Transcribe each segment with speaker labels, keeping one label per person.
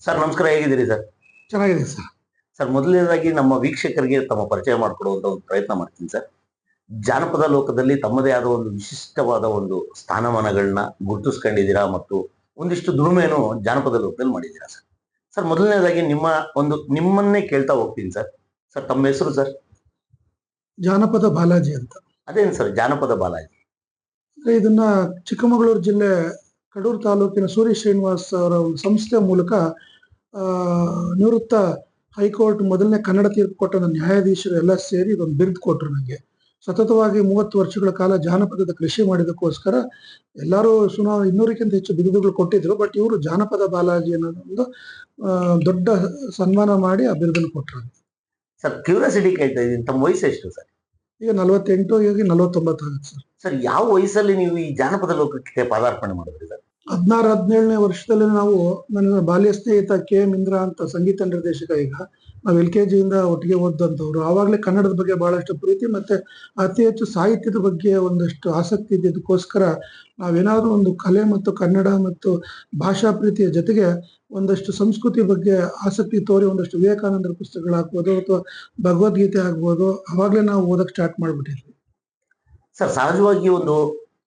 Speaker 1: Sir ನಮಸ್ಕಾರ, ಹೇಗಿದ್ದೀರಿ sir?
Speaker 2: ಚೆನ್ನಾಗಿದೆ ಸರ್.
Speaker 1: ಸರ್ ಮೊದಲನೇದಾಗಿ ನಮ್ಮ ವೀಕ್ಷಕರಿಗೆ ತಮ್ಮ ಪರಿಚಯ ಮಾಡಿಕೊಡುವಂತ ಒಂದು ಪ್ರಯತ್ನ ಮಾಡ್ತೀನಿ ಸರ್. ಜಾನಪದ ಲೋಕದಲ್ಲಿ ತಮ್ಮದೇ ಆದ ಒಂದು ವಿಶಿಷ್ಟವಾದ ಒಂದು ಸ್ಥಾನಮಾನಗಳನ್ನ ಗುರುತಿಸ್ಕೊಂಡಿದ್ದೀರಾ ಮತ್ತು ಒಂದಿಷ್ಟು ದುಡಿಮೆಯನ್ನು ಜಾನಪದ ಲೋಕದಲ್ಲಿ ಮಾಡಿದ್ದೀರಾ ಸರ್. ಸರ್ ಮೊದಲನೇದಾಗಿ ನಿಮ್ಮನ್ನೇ ಕೇಳ್ತಾ ಹೋಗ್ತೀನಿ ಸರ್. ಸರ್ ತಮ್ಮ ಹೆಸರು ಸರ್?
Speaker 2: ಜಾನಪದ ಬಾಲಾಜಿ ಅಂತ.
Speaker 1: ಅದೇನು ಸರ್ ಜಾನಪದ ಬಾಲಾಜಿ?
Speaker 2: ಇದನ್ನ ಚಿಕ್ಕಮಗಳೂರು ಜಿಲ್ಲೆ ಕಡೂರು ತಾಲೂಕಿನ ಸೂರ್ಯ ಶ್ರೀನಿವಾಸ್ ಅವರ ಒಂದು ಸಂಸ್ಥೆ ಮೂಲಕ ನಿವೃತ್ತ ಹೈಕೋರ್ಟ್ ಮೊದಲನೇ ಕನ್ನಡ ತೀರ್ಪು ಕೊಟ್ಟ ನ್ಯಾಯಾಧೀಶರು ಎಲ್ಲ ಸೇರಿ ಇದೊಂದು ಬಿರುದು ಕೊಟ್ಟರು ನನಗೆ. ಸತತವಾಗಿ 30 ವರ್ಷಗಳ ಕಾಲ ಜಾನಪದದ ಕೃಷಿ ಮಾಡಿದಕ್ಕೋಸ್ಕರ ಎಲ್ಲರೂ ಸುಮಾರು 200ಕ್ಕಿಂತ ಹೆಚ್ಚು ಬಿರುದುಗಳು ಕೊಟ್ಟಿದ್ರು. ಬಟ್ ಇವರು ಜಾನಪದ ಬಾಲಾಜಿ ಅನ್ನೋದೊಂದು ದೊಡ್ಡ ಸನ್ಮಾನ ಮಾಡಿ ಆ ಬಿರುದನ್ನು ಕೊಟ್ಟರು.
Speaker 1: ಸರ್ ಕ್ಯೂರಿಯಾಸಿಟಿ ಕೇಳ್ತಾ ಇದ್ದೀನಿ, ತಮ್ಮ ವಯಸ್ಸು ಎಷ್ಟು ಸರ್?
Speaker 2: ಈಗ 48, ಈಗ 49 ಆಗುತ್ತೆ ಸರ್.
Speaker 1: ಸರ್ ಯಾವ ವಯಸ್ಸಲ್ಲಿ ನೀವು ಈ ಜಾನಪದ ಲೋಕಕ್ಕೆ ಪಾದಾರ್ಪಣೆ ಮಾಡಿದ್ರಿ ಸರ್?
Speaker 2: 16-17ನೇ ವರ್ಷದಲ್ಲಿ ನನ್ನ ಬಾಲ್ಯ ಸ್ನೇಹಿತ KM ಇಂದ್ರ ಅಂತ ಸಂಗೀತ ನಿರ್ದೇಶಕ, ಈಗ ನಾವು LKG ಇಂದ ಒಟ್ಟಿಗೆ ಓದಂತವ್ರು. ಆವಾಗಲೇ ಕನ್ನಡದ ಬಗ್ಗೆ ಬಹಳಷ್ಟು ಪ್ರೀತಿ ಮತ್ತೆ ಅತಿ ಹೆಚ್ಚು ಸಾಹಿತ್ಯದ ಬಗ್ಗೆ ಒಂದಷ್ಟು ಆಸಕ್ತಿ ಇದ್ದಿದ್ದಕ್ಕೋಸ್ಕರ ನಾವೇನಾದ್ರೂ ಒಂದು ಕಲೆ ಮತ್ತು ಕನ್ನಡ ಮತ್ತು ಭಾಷಾ ಪ್ರೀತಿಯ ಜೊತೆಗೆ ಒಂದಷ್ಟು ಸಂಸ್ಕೃತಿ ಬಗ್ಗೆ ಆಸಕ್ತಿ ತೋರಿ ಒಂದಷ್ಟು ವಿವೇಕಾನಂದರ ಪುಸ್ತಕಗಳಾಗ್ಬೋದು ಅಥವಾ ಭಗವದ್ಗೀತೆ ಆಗ್ಬೋದು, ಅವಾಗ್ಲೇ ನಾವು ಓದಕ್ ಸ್ಟಾರ್ಟ್ ಮಾಡ್ಬಿಟ್ಟಿದ್ವಿ.
Speaker 1: ಸರ್ ಸಹಜವಾಗಿ ಒಂದು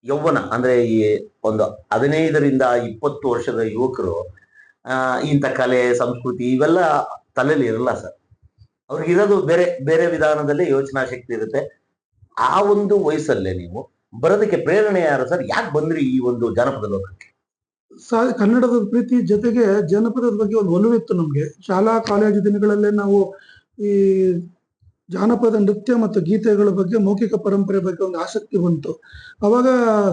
Speaker 1: ಯೌವನ ಅಂದ್ರೆ ಈ ಒಂದು 15ರಿಂದ 20 ವರ್ಷದ ಯುವಕರು ಇಂಥ ಕಲೆ ಸಂಸ್ಕೃತಿ ಇವೆಲ್ಲ ತಲೆಯಲ್ಲಿ ಇರಲ್ಲ ಸರ್. ಅವ್ರಿಗಿರೋದು ಬೇರೆ ಬೇರೆ ವಿಧಾನದಲ್ಲಿ ಯೋಚನಾ ಶಕ್ತಿ ಇರುತ್ತೆ. ಆ ಒಂದು ವಯಸ್ಸಲ್ಲೇ ನೀವು ಬರೋದಕ್ಕೆ ಪ್ರೇರಣೆ ಯಾರು ಸರ್? ಯಾಕೆ ಬಂದ್ರಿ ಈ ಒಂದು ಜಾನಪದ ಲೋಕಕ್ಕೆ?
Speaker 2: ಕನ್ನಡದ ಪ್ರೀತಿ ಜೊತೆಗೆ ಜನಪದದ ಬಗ್ಗೆ ಒಂದು ಒಲವಿತ್ತು ನಮ್ಗೆ. ಶಾಲಾ ಕಾಲೇಜು ದಿನಗಳಲ್ಲೇ ನಾವು ಈ ಜಾನಪದ ನೃತ್ಯ ಮತ್ತು ಗೀತೆಗಳ ಬಗ್ಗೆ, ಮೌಖಿಕ ಪರಂಪರೆ ಬಗ್ಗೆ ಒಂದು ಆಸಕ್ತಿ ಬಂತು. ಅವಾಗ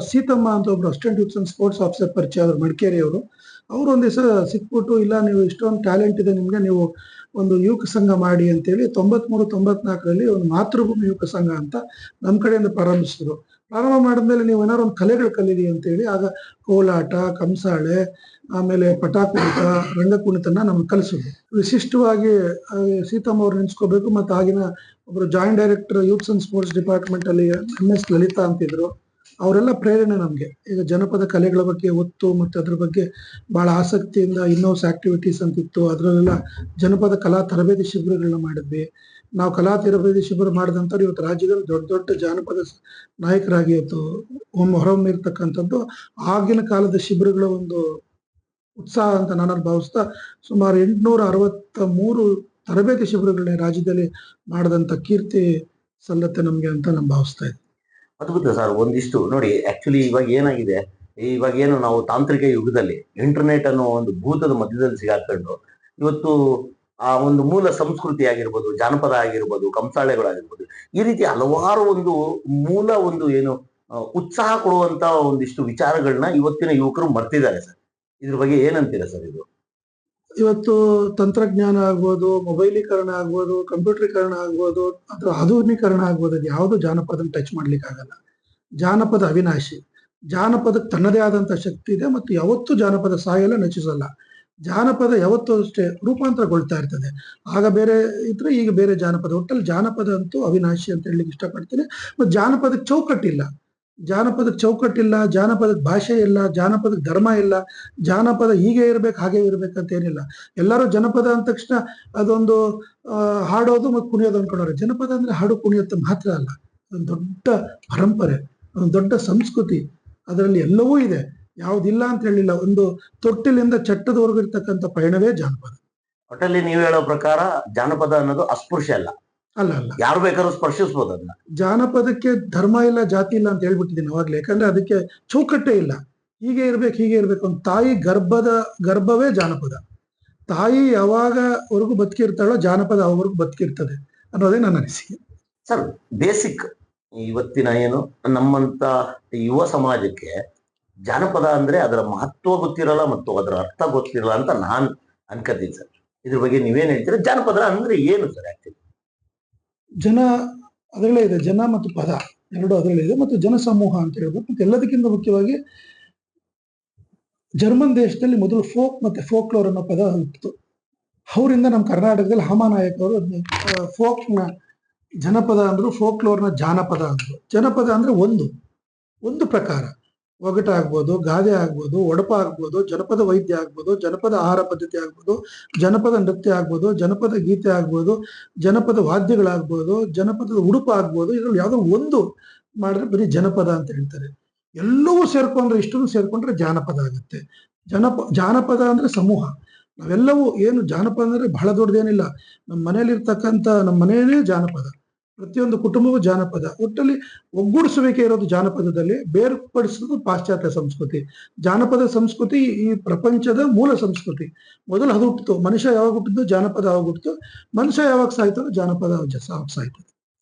Speaker 2: ಸೀತಮ್ಮ ಅಂತ ಒಬ್ರು assistant youth and sports officer ಪರಿಚಯ ಆದ್ರು, ಮಡಿಕೇರಿಯವರು. ಅವ್ರು ಒಂದ್ ದಿವಸ ಸಿಕ್ಬಿಟ್ಟು, ಇಲ್ಲ ನೀವು ಇಷ್ಟೊಂದು ಟ್ಯಾಲೆಂಟ್ ಇದೆ ನಿಮ್ಗೆ, ನೀವು ಒಂದು ಯುವಕ ಸಂಘ ಮಾಡಿ ಅಂತೇಳಿ 93-94ರಲ್ಲಿ ಒಂದು ಮಾತೃಭೂಮಿ ಯುವಕ ಸಂಘ ಅಂತ ನಮ್ಮ ಕಡೆಯಿಂದ ಪ್ರಾರಂಭಿಸಿದ್ರು. ಪ್ರಾರಂಭ ಮಾಡಿದ್ಮೇಲೆ ನೀವು ಏನಾದ್ರು ಒಂದು ಕಲೆಗಳು ಕಲೀರಿ ಅಂತೇಳಿ ಆಗ ಕೋಲಾಟ, ಕಂಸಾಳೆ, ಆಮೇಲೆ ಪಟಾಕುಣಿತ, ರಂಗಕುಣಿತನ ನಮ್ಗೆ ಕಲಿಸಿದ್ರು. ವಿಶಿಷ್ಟವಾಗಿ ಸೀತಮ್ಮ ಅವ್ರು ನೆನ್ಸ್ಕೋಬೇಕು. ಮತ್ತು ಆಗಿನ ಒಬ್ರು joint director youths and sports department ಅಲ್ಲಿ MS ಲಲಿತಾ ಅಂತಿದ್ರು. ಅವರೆಲ್ಲ ಪ್ರೇರಣೆ ನಮ್ಗೆ. ಈಗ ಜನಪದ ಕಲೆಗಳ ಬಗ್ಗೆ ಒತ್ತು ಮತ್ತು ಅದ್ರ ಬಗ್ಗೆ ಬಹಳ ಆಸಕ್ತಿಯಿಂದ ಇನ್ನೋಸ್ ಆಕ್ಟಿವಿಟೀಸ್ ಅಂತಿತ್ತು, ಅದರಲ್ಲೆಲ್ಲ ಜನಪದ ಕಲಾ ತರಬೇತಿ ಶಿಬಿರಗಳನ್ನ ಮಾಡಿದ್ವಿ. ನಾವು ಕಲಾ ತರಬೇತಿ ಶಿಬಿರ ಮಾಡಿದಂಥವ್ರು ಇವತ್ತು ರಾಜ್ಯದಲ್ಲಿ ದೊಡ್ಡ ದೊಡ್ಡ ಜಾನಪದ ನಾಯಕರಾಗಿ ಇವತ್ತು ಹೊರಹೊಮ್ಮಿರ್ತಕ್ಕಂಥದ್ದು ಆಗಿನ ಕಾಲದ ಶಿಬಿರಗಳ ಒಂದು ಉತ್ಸಾಹ ಅಂತ ನಾನು ಭಾವಿಸ್ತಾ, ಸುಮಾರು 863 ತರಬೇತಿ ಶಿಬಿರಗಳನ್ನ ರಾಜ್ಯದಲ್ಲಿ ಮಾಡಿದಂಥ ಕೀರ್ತಿ ಸಲ್ಲತ್ತೆ ನಮ್ಗೆ ಅಂತ ನಾನು ಭಾವಿಸ್ತಾ ಇದ್ದೀನಿ.
Speaker 1: ಅದ್ಭುತ ಸರ್. ಒಂದಿಷ್ಟು ನೋಡಿ, ಆಕ್ಚುಲಿ ಇವಾಗ ಏನಾಗಿದೆ, ಇವಾಗ ಏನು ನಾವು ತಾಂತ್ರಿಕ ಯುಗದಲ್ಲಿ ಇಂಟರ್ನೆಟ್ ಅನ್ನೋ ಒಂದು ಭೂತದ ಮಧ್ಯದಲ್ಲಿ ಸಿಗಾಕೊಂಡು ಇವತ್ತು ಆ ಒಂದು ಮೂಲ ಸಂಸ್ಕೃತಿ ಆಗಿರ್ಬೋದು, ಜಾನಪದ ಆಗಿರ್ಬೋದು, ಕಂಸಾಳೆಗಳಾಗಿರ್ಬೋದು, ಈ ರೀತಿ ಹಲವಾರು ಒಂದು ಮೂಲ ಒಂದು ಏನು ಉತ್ಸಾಹ ಕೊಡುವಂತ ಒಂದಿಷ್ಟು ವಿಚಾರಗಳನ್ನ ಇವತ್ತಿನ ಯುವಕರು ಮರ್ತಿದ್ದಾರೆ ಸರ್. ಇದ್ರ ಬಗ್ಗೆ ಏನಂತೀರಾ ಸರ್? ಇದು
Speaker 2: ಇವತ್ತು ತಂತ್ರಜ್ಞಾನ ಆಗ್ಬೋದು, ಮೊಬೈಲೀಕರಣ ಆಗ್ಬೋದು, ಕಂಪ್ಯೂಟರೀಕರಣ ಆಗ್ಬೋದು, ಅಥವಾ ಆಧುನೀಕರಣ ಆಗ್ಬೋದು, ಅದು ಯಾವುದು ಜಾನಪದನ ಟಚ್ ಮಾಡ್ಲಿಕ್ಕೆ ಆಗಲ್ಲ. ಜಾನಪದ ಅವಿನಾಶಿ. ಜಾನಪದಕ್ಕೆ ತನ್ನದೇ ಆದಂತ ಶಕ್ತಿ ಇದೆ ಮತ್ತು ಯಾವತ್ತೂ ಜಾನಪದ ಸಾಯಲ್ಲ, ನಚಿಸಲ್ಲ. ಜಾನಪದ ಯಾವತ್ತೂ ಅಷ್ಟೇ ರೂಪಾಂತರಗೊಳ್ತಾ ಇರ್ತದೆ. ಆಗ ಬೇರೆ ಇದ್ರೆ ಈಗ ಬೇರೆ ಜಾನಪದ. ಒಟ್ಟಲ್ಲಿ ಜಾನಪದ ಅಂತೂ ಅವಿನಾಶಿ ಅಂತ ಹೇಳಲಿಕ್ಕೆ ಇಷ್ಟಪಡ್ತೀನಿ. ಮತ್ತು ಜಾನಪದಕ್ಕೆ ಚೌಕಟ್ಟಿಲ್ಲ. ಜಾನಪದಕ್ಕೆ ಭಾಷೆ ಇಲ್ಲ, ಜಾನಪದಕ್ಕೆ ಧರ್ಮ ಇಲ್ಲ. ಜಾನಪದ ಹೀಗೆ ಇರ್ಬೇಕು ಹಾಗೆ ಇರ್ಬೇಕಂತ ಏನಿಲ್ಲ. ಎಲ್ಲರೂ ಜನಪದ ಅಂದ ತಕ್ಷಣ ಅದೊಂದು ಹಾಡೋದು ಮತ್ತು ಕುಣಿಯೋದು ಅನ್ಕೊಂಡವ್ರೆ. ಜನಪದ ಅಂದ್ರೆ ಹಾಡು ಕುಣಿಯೋದು ಮಾತ್ರ ಅಲ್ಲ, ಒಂದು ದೊಡ್ಡ ಪರಂಪರೆ, ಒಂದು ದೊಡ್ಡ ಸಂಸ್ಕೃತಿ. ಅದರಲ್ಲಿ ಎಲ್ಲವೂ ಇದೆ, ಯಾವ್ದಿಲ್ಲ ಅಂತ ಹೇಳಿಲ್ಲ. ಒಂದು ತೊಟ್ಟಿಲಿಂದ ಚಟ್ಟದವರೆಗೂ ಇರ್ತಕ್ಕಂಥ ಪಯಣವೇ ಜಾನಪದ.
Speaker 1: ಒಟ್ಟಲ್ಲಿ ನೀವು ಹೇಳೋ ಪ್ರಕಾರ ಜಾನಪದ ಅನ್ನೋದು ಅಸ್ಪೃಶ್ಯ ಅಲ್ಲ,
Speaker 2: ಅಲ್ಲ ಅಲ್ಲ,
Speaker 1: ಯಾರು ಬೇಕಾದ್ರೂ ಸ್ಪರ್ಶಿಸ್ಬೋದು ಅದನ್ನ.
Speaker 2: ಜಾನಪದಕ್ಕೆ ಧರ್ಮ ಇಲ್ಲ, ಜಾತಿ ಇಲ್ಲ ಅಂತ ಹೇಳ್ಬಿಟ್ಟಿದ್ದೀನಿ ಅವಾಗ್ಲೇ. ಯಾಕಂದ್ರೆ ಅದಕ್ಕೆ ಚೌಕಟ್ಟೇ ಇಲ್ಲ. ಹೀಗೆ ಇರ್ಬೇಕು ಅಂತ. ತಾಯಿ ಗರ್ಭವೇ ಜಾನಪದ. ತಾಯಿ ಯಾವಾಗವರೆಗೂ ಬದುಕಿರ್ತಾಳೋ ಜಾನಪದ ಅವರೆಗೂ ಬದುಕಿರ್ತದೆ ಅನ್ನೋದೇ ನನ್ನ ಅನಿಸಿಕೆ
Speaker 1: ಸರ್. ಬೇಸಿಕ್ ಇವತ್ತಿನ ಏನು ನಮ್ಮಂತ ಯುವ ಸಮಾಜಕ್ಕೆ ಜಾನಪದ ಅಂದ್ರೆ ಅದರ ಮಹತ್ವ ಗೊತ್ತಿರಲ್ಲ ಮತ್ತು ಅದರ ಅರ್ಥ ಗೊತ್ತಿರಲ್ಲ ಅಂತ ನಾನ್ ಅನ್ಕೋತೀನಿ ಸರ್. ಇದ್ರ ಬಗ್ಗೆ ನೀವೇನ್ ಹೇಳ್ತೀರಾ? ಜಾನಪದ ಅಂದ್ರೆ ಏನು ಸರ್? ಆಕ್ಚುಲಿ
Speaker 2: ಜನ ಅದರಲ್ಲೇ ಇದೆ, ಜನ ಮತ್ತು ಪದ ಎರಡು ಅದರಲ್ಲೇ ಇದೆ, ಮತ್ತು ಜನ ಸಮೂಹ ಅಂತ ಹೇಳ್ಬೋದು. ಮತ್ತೆ ಎಲ್ಲದಕ್ಕಿಂತ ಮುಖ್ಯವಾಗಿ ಜರ್ಮನ್ ದೇಶದಲ್ಲಿ ಮೊದಲು ಫೋಕ್ ಮತ್ತೆ ಫೋಕ್ಲೋರ್ ಅನ್ನೋ ಪದ ಹುಟ್ಟಿತು. ಅವರಿಂದ ನಮ್ಮ ಕರ್ನಾಟಕದಲ್ಲಿ ಹಾಮಾನಾಯಕ್ ಅವರು ಫೋಕ್ನ ಜನಪದ ಅಂದ್ರು, ಫೋಕ್ಲೋರ್ನ ಜಾನಪದ ಅಂದ್ರು. ಜನಪದ ಅಂದ್ರೆ ಒಂದು ಪ್ರಕಾರ. ಒಗಟ ಆಗ್ಬೋದು, ಗಾದೆ ಆಗ್ಬೋದು, ಒಡಪ ಆಗ್ಬೋದು, ಜನಪದ ವೈದ್ಯ ಆಗ್ಬೋದು, ಜನಪದ ಆಹಾರ ಪದ್ಧತಿ ಆಗ್ಬೋದು, ಜನಪದ ನೃತ್ಯ ಆಗ್ಬೋದು, ಜನಪದ ಗೀತೆ ಆಗ್ಬೋದು, ಜನಪದ ವಾದ್ಯಗಳಾಗ್ಬೋದು, ಜನಪದದ ಉಡುಪು ಆಗ್ಬೋದು. ಇದ್ರಲ್ಲಿ ಯಾವ್ದೋ ಒಂದು ಮಾಡಿದ್ರೆ ಬರೀ ಜನಪದ ಅಂತ ಹೇಳ್ತಾರೆ. ಎಲ್ಲವೂ ಸೇರ್ಕೊಂಡ್ರೆ, ಇಷ್ಟನ್ನು ಸೇರ್ಕೊಂಡ್ರೆ ಜಾನಪದ ಆಗುತ್ತೆ. ಜಾನಪದ ಅಂದ್ರೆ ಸಮೂಹ. ನಾವೆಲ್ಲವೂ ಏನು ಜಾನಪದ ಅಂದ್ರೆ ಬಹಳ ದೊಡ್ಡದೇನಿಲ್ಲ. ನಮ್ಮ ಮನೆಯಲ್ಲಿರ್ತಕ್ಕಂಥ ನಮ್ಮ ಮನೆಯೇ ಜಾನಪದ. ಪ್ರತಿಯೊಂದು ಕುಟುಂಬವೂ ಜಾನಪದ. ಒಟ್ಟಲ್ಲಿ ಒಗ್ಗೂಡಿಸುವಿಕೆ ಇರೋದು ಜಾನಪದದಲ್ಲಿ, ಬೇರ್ಪಡಿಸೋದು ಪಾಶ್ಚಾತ್ಯ ಸಂಸ್ಕೃತಿ. ಜಾನಪದ ಸಂಸ್ಕೃತಿ ಈ ಪ್ರಪಂಚದ ಮೂಲ ಸಂಸ್ಕೃತಿ. ಮೊದಲು ಅದು ಹುಟ್ಟಿತು. ಮನುಷ್ಯ ಯಾವಾಗ ಹುಟ್ಟಿದ್ದು, ಜಾನಪದ ಯಾವಾಗ ಹುಟ್ಟಿತು. ಮನುಷ್ಯ ಯಾವಾಗ ಸಾಯ್ತದೋ, ಜಾನಪದ ಯಾವಾಗ ಸಾಯ್ತದೆ.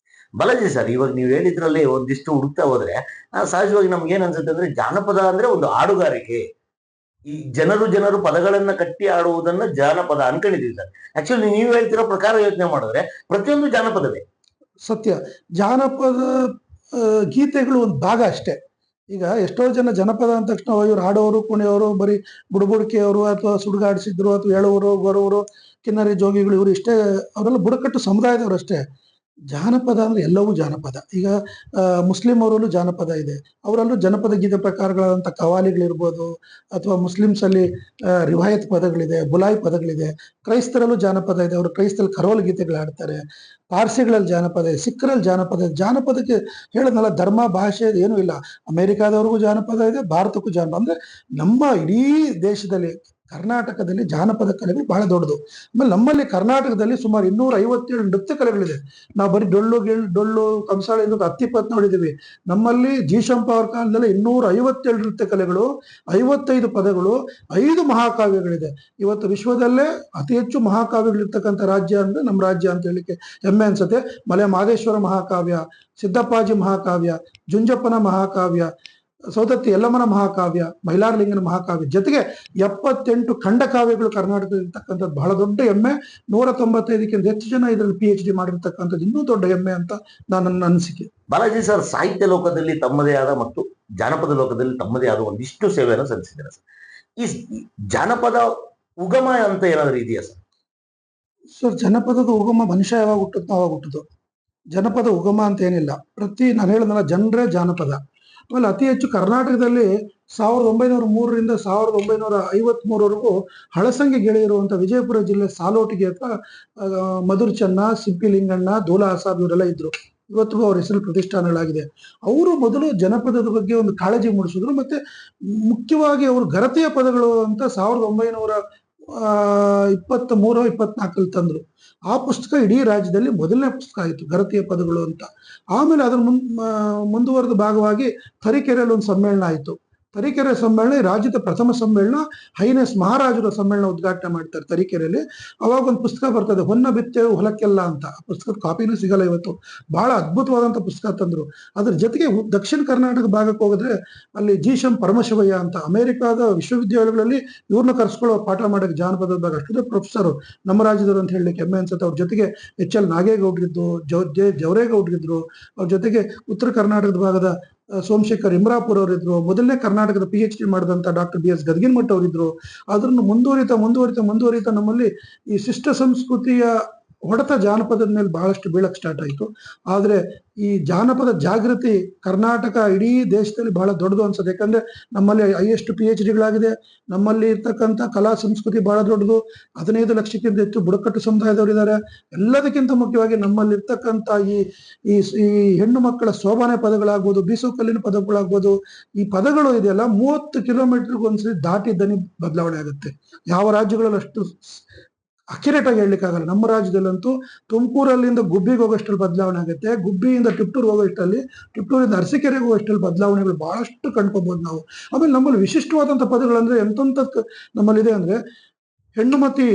Speaker 1: ಬಾಲಾಜಿ ಸರ್, ಇವಾಗ ನೀವು ಹೇಳಿದ್ರಲ್ಲಿ ಒಂದಿಷ್ಟು ಹುಡುಕ್ತಾ ಹೋದ್ರೆ ಸಹಜವಾಗಿ ನಮ್ಗೆ ಏನ್ ಅನ್ಸುತ್ತೆ ಅಂದ್ರೆ, ಜಾನಪದ ಅಂದ್ರೆ ಒಂದು ಹಾಡುಗಾರಿಕೆ. ಈ ಜನರು ಪದಗಳನ್ನ ಕಟ್ಟಿ ಆಡುವುದನ್ನ ಜಾನಪದ ಅನ್ಕೊಂಡಿದೀವಿ ಸರ್. ಆಕ್ಚುಲಿ ನೀವು ಹೇಳ್ತಿರೋ ಪ್ರಕಾರ ಯೋಚನೆ ಮಾಡಿದ್ರೆ ಪ್ರತಿಯೊಂದು ಜಾನಪದವೇ.
Speaker 2: ಸತ್ಯ. ಜಾನಪದ ಗೀತೆಗಳು ಒಂದು ಭಾಗ ಅಷ್ಟೇ. ಈಗ ಎಷ್ಟೋ ಜನ ಜನಪದ ಅಂದ ತಕ್ಷಣ ಇವ್ರು ಹಾಡೋರು, ಕುಣಿಯೋರು, ಬರೀ ಬುಡಬುಡಿಕೆಯವರು ಅಥವಾ ಸುಡುಗಾಡಿಸಿದ್ರು ಅಥವಾ ಹೇಳುವರು, ಬರುವರು, ಕಿನ್ನರಿ ಜೋಗಿಗಳು, ಇವರು ಇಷ್ಟೇ. ಅವರೆಲ್ಲ ಬುಡಕಟ್ಟು ಸಮುದಾಯದವರು ಅಷ್ಟೇ. ಜಾನಪದ ಅಂದ್ರೆ ಎಲ್ಲವೂ ಜಾನಪದ. ಈಗ ಮುಸ್ಲಿಂ ಅವರಲ್ಲೂ ಜಾನಪದ ಇದೆ. ಅವರಲ್ಲೂ ಜನಪದ ಗೀತೆ ಪ್ರಕಾರಗಳಾದಂಥ ಕವಾಲಿಗಳಿರ್ಬೋದು, ಅಥವಾ ಮುಸ್ಲಿಮ್ಸ್ ಅಲ್ಲಿ ರಿವಾಯತ್ ಪದಗಳಿದೆ, ಬುಲಾಯಿ ಪದಗಳಿದೆ. ಕ್ರೈಸ್ತರಲ್ಲೂ ಜಾನಪದ ಇದೆ. ಅವರು ಕ್ರೈಸ್ತರಲ್ಲಿ ಕರೋಲ್ ಗೀತೆಗಳು ಹಾಡ್ತಾರೆ. ಪಾರ್ಸಿಗಳಲ್ಲಿ ಜಾನಪದ ಇದೆ, ಸಿಖ್ರಲ್ಲಿ ಜಾನಪದ ಇದೆ. ಜಾನಪದಕ್ಕೆ ಹೇಳದ್ನಲ್ಲ, ಧರ್ಮ ಭಾಷೆ ಏನೂ ಇಲ್ಲ. ಅಮೆರಿಕಾದವ್ರಿಗೂ ಜಾನಪದ ಇದೆ, ಭಾರತಕ್ಕೂ ಜಾನಪದ. ಅಂದ್ರೆ ನಮ್ಮ ಇಡೀ ದೇಶದಲ್ಲಿ, ಕರ್ನಾಟಕದಲ್ಲಿ ಜಾನಪದ ಕಲೆಗಳು ಬಹಳ ದೊಡ್ಡದು. ಆಮೇಲೆ ನಮ್ಮಲ್ಲಿ ಕರ್ನಾಟಕದಲ್ಲಿ ಸುಮಾರು 257 ನೃತ್ಯ ಕಲೆಗಳಿದೆ. ನಾವು ಬರೀ ಡೊಳ್ಳು ಕಂಸಾಳೆ ಹತ್ತಿಪ್ಪತ್ತು ನೋಡಿದೀವಿ. ನಮ್ಮಲ್ಲಿ ಜೀಶಂಪ ಅವ್ರ ಕಾಲದಲ್ಲಿ 257 ನೃತ್ಯ ಕಲೆಗಳು, 55 ಪದಗಳು, 5 ಮಹಾಕಾವ್ಯಗಳಿದೆ. ಇವತ್ತು ವಿಶ್ವದಲ್ಲೇ ಅತಿ ಹೆಚ್ಚು ಮಹಾಕಾವ್ಯಗಳಿರ್ತಕ್ಕಂಥ ರಾಜ್ಯ ಅಂದ್ರೆ ನಮ್ಮ ರಾಜ್ಯ ಅಂತ ಹೇಳಿಕ್ಕೆ ಹೆಮ್ಮೆ ಅನ್ಸುತ್ತೆ. ಮಲೆ ಮಹದೇಶ್ವರ ಮಹಾಕಾವ್ಯ, ಸಿದ್ದಪ್ಪಾಜಿ ಮಹಾಕಾವ್ಯ, ಜುಂಜಪ್ಪನ ಮಹಾಕಾವ್ಯ, ಸೌದತ್ತಿ ಯಲ್ಲಮ್ಮನ ಮಹಾಕಾವ್ಯ, ಮೈಲಾರಲಿಂಗನ ಮಹಾಕಾವ್ಯ, ಜೊತೆಗೆ 78 ಖಂಡಕಾವ್ಯಗಳು ಕರ್ನಾಟಕದಲ್ಲಿ ಇರ್ತಕ್ಕಂಥದ್ದು ಬಹಳ ದೊಡ್ಡ ಹೆಮ್ಮೆ. 195ಕ್ಕಿಂತ ಹೆಚ್ಚು ಜನ ಇದರಲ್ಲಿ PhD ಮಾಡಿರ್ತಕ್ಕಂಥದ್ದು ಇನ್ನೂ ದೊಡ್ಡ ಹೆಮ್ಮೆ ಅಂತ ನನ್ನ ಅನಿಸಿಕೆ.
Speaker 1: ಬಾಲಾಜಿ ಸರ್, ಸಾಹಿತ್ಯ ಲೋಕದಲ್ಲಿ ತಮ್ಮದೇ ಆದ ಮತ್ತು ಜಾನಪದ ಲೋಕದಲ್ಲಿ ತಮ್ಮದೇ ಆದ ಒಂದಿಷ್ಟು ಸೇವೆಯನ್ನು ಸಲ್ಲಿಸಿದ್ದಾರೆ ಸರ್. ಈ ಜಾನಪದ ಉಗಮ ಅಂತ ಏನಾದ್ರು ಇದೆಯಾ ಸರ್?
Speaker 2: ಸರ್, ಜನಪದದ ಉಗಮ ಮನುಷ್ಯ ಯಾವಾಗ ಹುಟ್ಟುತ್ತೋ ಅವಾಗ ಹುಟ್ಟುದು. ಜನಪದ ಉಗಮ ಅಂತ ಏನಿಲ್ಲ. ನಾನು ಹೇಳಿದ್ನಲ್ಲ, ಜನರೇ ಜಾನಪದ. ಆಮೇಲೆ ಅತಿ ಹೆಚ್ಚು ಕರ್ನಾಟಕದಲ್ಲಿ 1903ರಿಂದ 1953ವರೆಗೂ ಹಳಸಂಗಿ ಗೆಳೆಯರು ವಿಜಯಪುರ ಜಿಲ್ಲೆ ಸಾಲೋಟಿಗೆ ಹತ್ರ ಮಧುರ್ ಚೆನ್ನ, ಸಿಂಪಿ ಲಿಂಗಣ್ಣ, ದೋಲಾ ಆಸಾಬ್ ಇವರೆಲ್ಲ ಇದ್ರು. ಇವತ್ತಿಗೂ ಅವ್ರ ಹೆಸರು ಪ್ರತಿಷ್ಠಾನಗಳಾಗಿದೆ. ಅವರು ಮೊದಲು ಜನಪದದ ಬಗ್ಗೆ ಒಂದು ಕಾಳಜಿ ಮೂಡಿಸಿದ್ರು. ಮತ್ತೆ ಮುಖ್ಯವಾಗಿ ಅವರು ಗರತಿಯ ಪದಗಳು ಅಂತ 1923-24 ತಂದ್ರು. ಆ ಪುಸ್ತಕ ಇಡೀ ರಾಜ್ಯದಲ್ಲಿ ಮೊದಲನೇ ಪುಸ್ತಕ ಆಯಿತು, ಗರತಿಯ ಪದಗಳು ಅಂತ. ಆಮೇಲೆ ಅದರ ಮುಂದುವರೆದ ಭಾಗವಾಗಿ ತರೀಕೆರೆಯಲ್ಲಿ ಒಂದು ಸಮ್ಮೇಳನ ಆಯಿತು. ತರೀಕೆರೆ ಸಮ್ಮೇಳನ ರಾಜ್ಯದ ಪ್ರಥಮ ಸಮ್ಮೇಳನ. ಹೈನೆಸ್ ಮಹಾರಾಜರ ಸಮ್ಮೇಳನ ಉದ್ಘಾಟನೆ ಮಾಡ್ತಾರೆ ತರೀಕೆರೆಯಲ್ಲಿ. ಅವಾಗ ಒಂದು ಪುಸ್ತಕ ಬರ್ತದೆ, ಹೊನ್ನ ಬಿತ್ತೇವು ಹೊಲಕ್ಕೆಲ್ಲ ಅಂತ. ಆ ಪುಸ್ತಕದ ಕಾಪಿನೂ ಸಿಗಲ್ಲ ಇವತ್ತು. ಬಹಳ ಅದ್ಭುತವಾದಂಥ ಪುಸ್ತಕ ತಂದ್ರು. ಅದ್ರ ಜೊತೆಗೆ ದಕ್ಷಿಣ ಕರ್ನಾಟಕ ಭಾಗಕ್ಕೆ ಹೋಗಿದ್ರೆ ಅಲ್ಲಿ ಜೀಶಂ ಪರಮಶಿವಯ್ಯ ಅಂತ ಅಮೆರಿಕಾದ ವಿಶ್ವವಿದ್ಯಾಲಯಗಳಲ್ಲಿ ಇವ್ರನ್ನ ಕರ್ಸ್ಕೊಳ್ಳೋ ಪಾಠ ಮಾಡಕ್ಕೆ ಜಾನಪದದ ಭಾಗ ಅಷ್ಟು ಪ್ರೊಫೆಸರ್ ನಮ್ಮ ರಾಜ್ಯದವರು ಅಂತ ಹೇಳಲಿಕ್ಕೆ ಹೆಮ್ಮೆ ಅನ್ಸುತ್ತೆ. ಅವ್ರ ಜೊತೆಗೆ HL ನಾಗೇಗೌಡರಿದ್ದು, ಜವರೇಗೌಡರಿದ್ರು. ಅವ್ರ ಜೊತೆಗೆ ಉತ್ತರ ಕರ್ನಾಟಕದ ಭಾಗದ ಸೋಮಶೇಖರ್ ಇಮ್ರಾಪುರ್ ಅವರಿದ್ರು. ಮೊದಲನೇ ಕರ್ನಾಟಕದ PhD ಮಾಡಿದಂತ ಡಾಕ್ಟರ್ BS ಗದಗಿನಮಠ ಅವರಿದ್ರು. ಅದನ್ನು ಮುಂದುವರಿತಾ ನಮ್ಮಲ್ಲಿ ಈ ಶಿಷ್ಟ ಸಂಸ್ಕೃತಿಯ ಹೊಡೆತ ಜಾನಪದದ ಮೇಲೆ ಬಹಳಷ್ಟು ಬೀಳಕ್ ಸ್ಟಾರ್ಟ್ ಆಯಿತು. ಆದ್ರೆ ಈ ಜಾನಪದ ಜಾಗೃತಿ ಕರ್ನಾಟಕ ಇಡೀ ದೇಶದಲ್ಲಿ ಬಹಳ ದೊಡ್ಡದು ಅನ್ಸುತ್ತೆ. ಯಾಕಂದ್ರೆ ನಮ್ಮಲ್ಲಿ ಹೈಯೆಸ್ಟ್ PhDಗಳಾಗಿದೆ. ನಮ್ಮಲ್ಲಿ ಇರ್ತಕ್ಕಂಥ ಕಲಾ ಸಂಸ್ಕೃತಿ ಬಹಳ ದೊಡ್ಡದು. 15 ಲಕ್ಷಕ್ಕಿಂತ ಹೆಚ್ಚು ಬುಡಕಟ್ಟು ಸಮುದಾಯದವರಿದ್ದಾರೆ. ಎಲ್ಲದಕ್ಕಿಂತ ಮುಖ್ಯವಾಗಿ ನಮ್ಮಲ್ಲಿ ಇರ್ತಕ್ಕಂಥ ಈ ಹೆಣ್ಣು ಮಕ್ಕಳ ಶೋಭಾನೆ ಪದಗಳಾಗ್ಬೋದು, ಬೀಸೋಕಲ್ಲಿನ ಪದಗಳಾಗ್ಬೋದು, ಈ ಪದಗಳು ಇದೆಯಲ್ಲ 30 ಕಿಲೋಮೀಟರ್ಗೆ ಒಂದ್ಸರಿ ದಾಟಿ ದನಿ ಬದಲಾವಣೆ ಆಗುತ್ತೆ. ಯಾವ ರಾಜ್ಯಗಳಲ್ಲಿ ಅಷ್ಟು ಅಕ್ಯುರೇಟ್ ಆಗಿ ಹೇಳಲಿಕ್ಕಾಗಲ್ಲ. ನಮ್ಮ ರಾಜ್ಯದಲ್ಲಂತೂ ತುಮಕೂರಲ್ಲಿಂದ ಗುಬ್ಬಿಗೆ ಹೋಗೋಷ್ಟರಲ್ಲಿ ಬದಲಾವಣೆ ಆಗುತ್ತೆ. ಗುಬ್ಬಿಯಿಂದ ಟಿಪ್ಟೂರ್ ಹೋಗೋಷ್ಟರಲ್ಲಿ, ಟಿಪ್ಟೂರಿಂದ ಅರಸೀಕೆರೆಗೆ ಹೋಗೋಷ್ಟರಲ್ಲಿ ಬದಲಾವಣೆಗಳು ಬಹಳಷ್ಟು ಕಂಡ್ಕೋಬಹುದು ನಾವು. ಆಮೇಲೆ ನಮ್ಮಲ್ಲಿ ವಿಶಿಷ್ಟವಾದಂಥ ಪದಗಳಂದ್ರೆ ಎಂತೆಂಥ ನಮ್ಮಲ್ಲಿದೆ ಅಂದ್ರೆ, ಹೆಣ್ಣುಮತಿ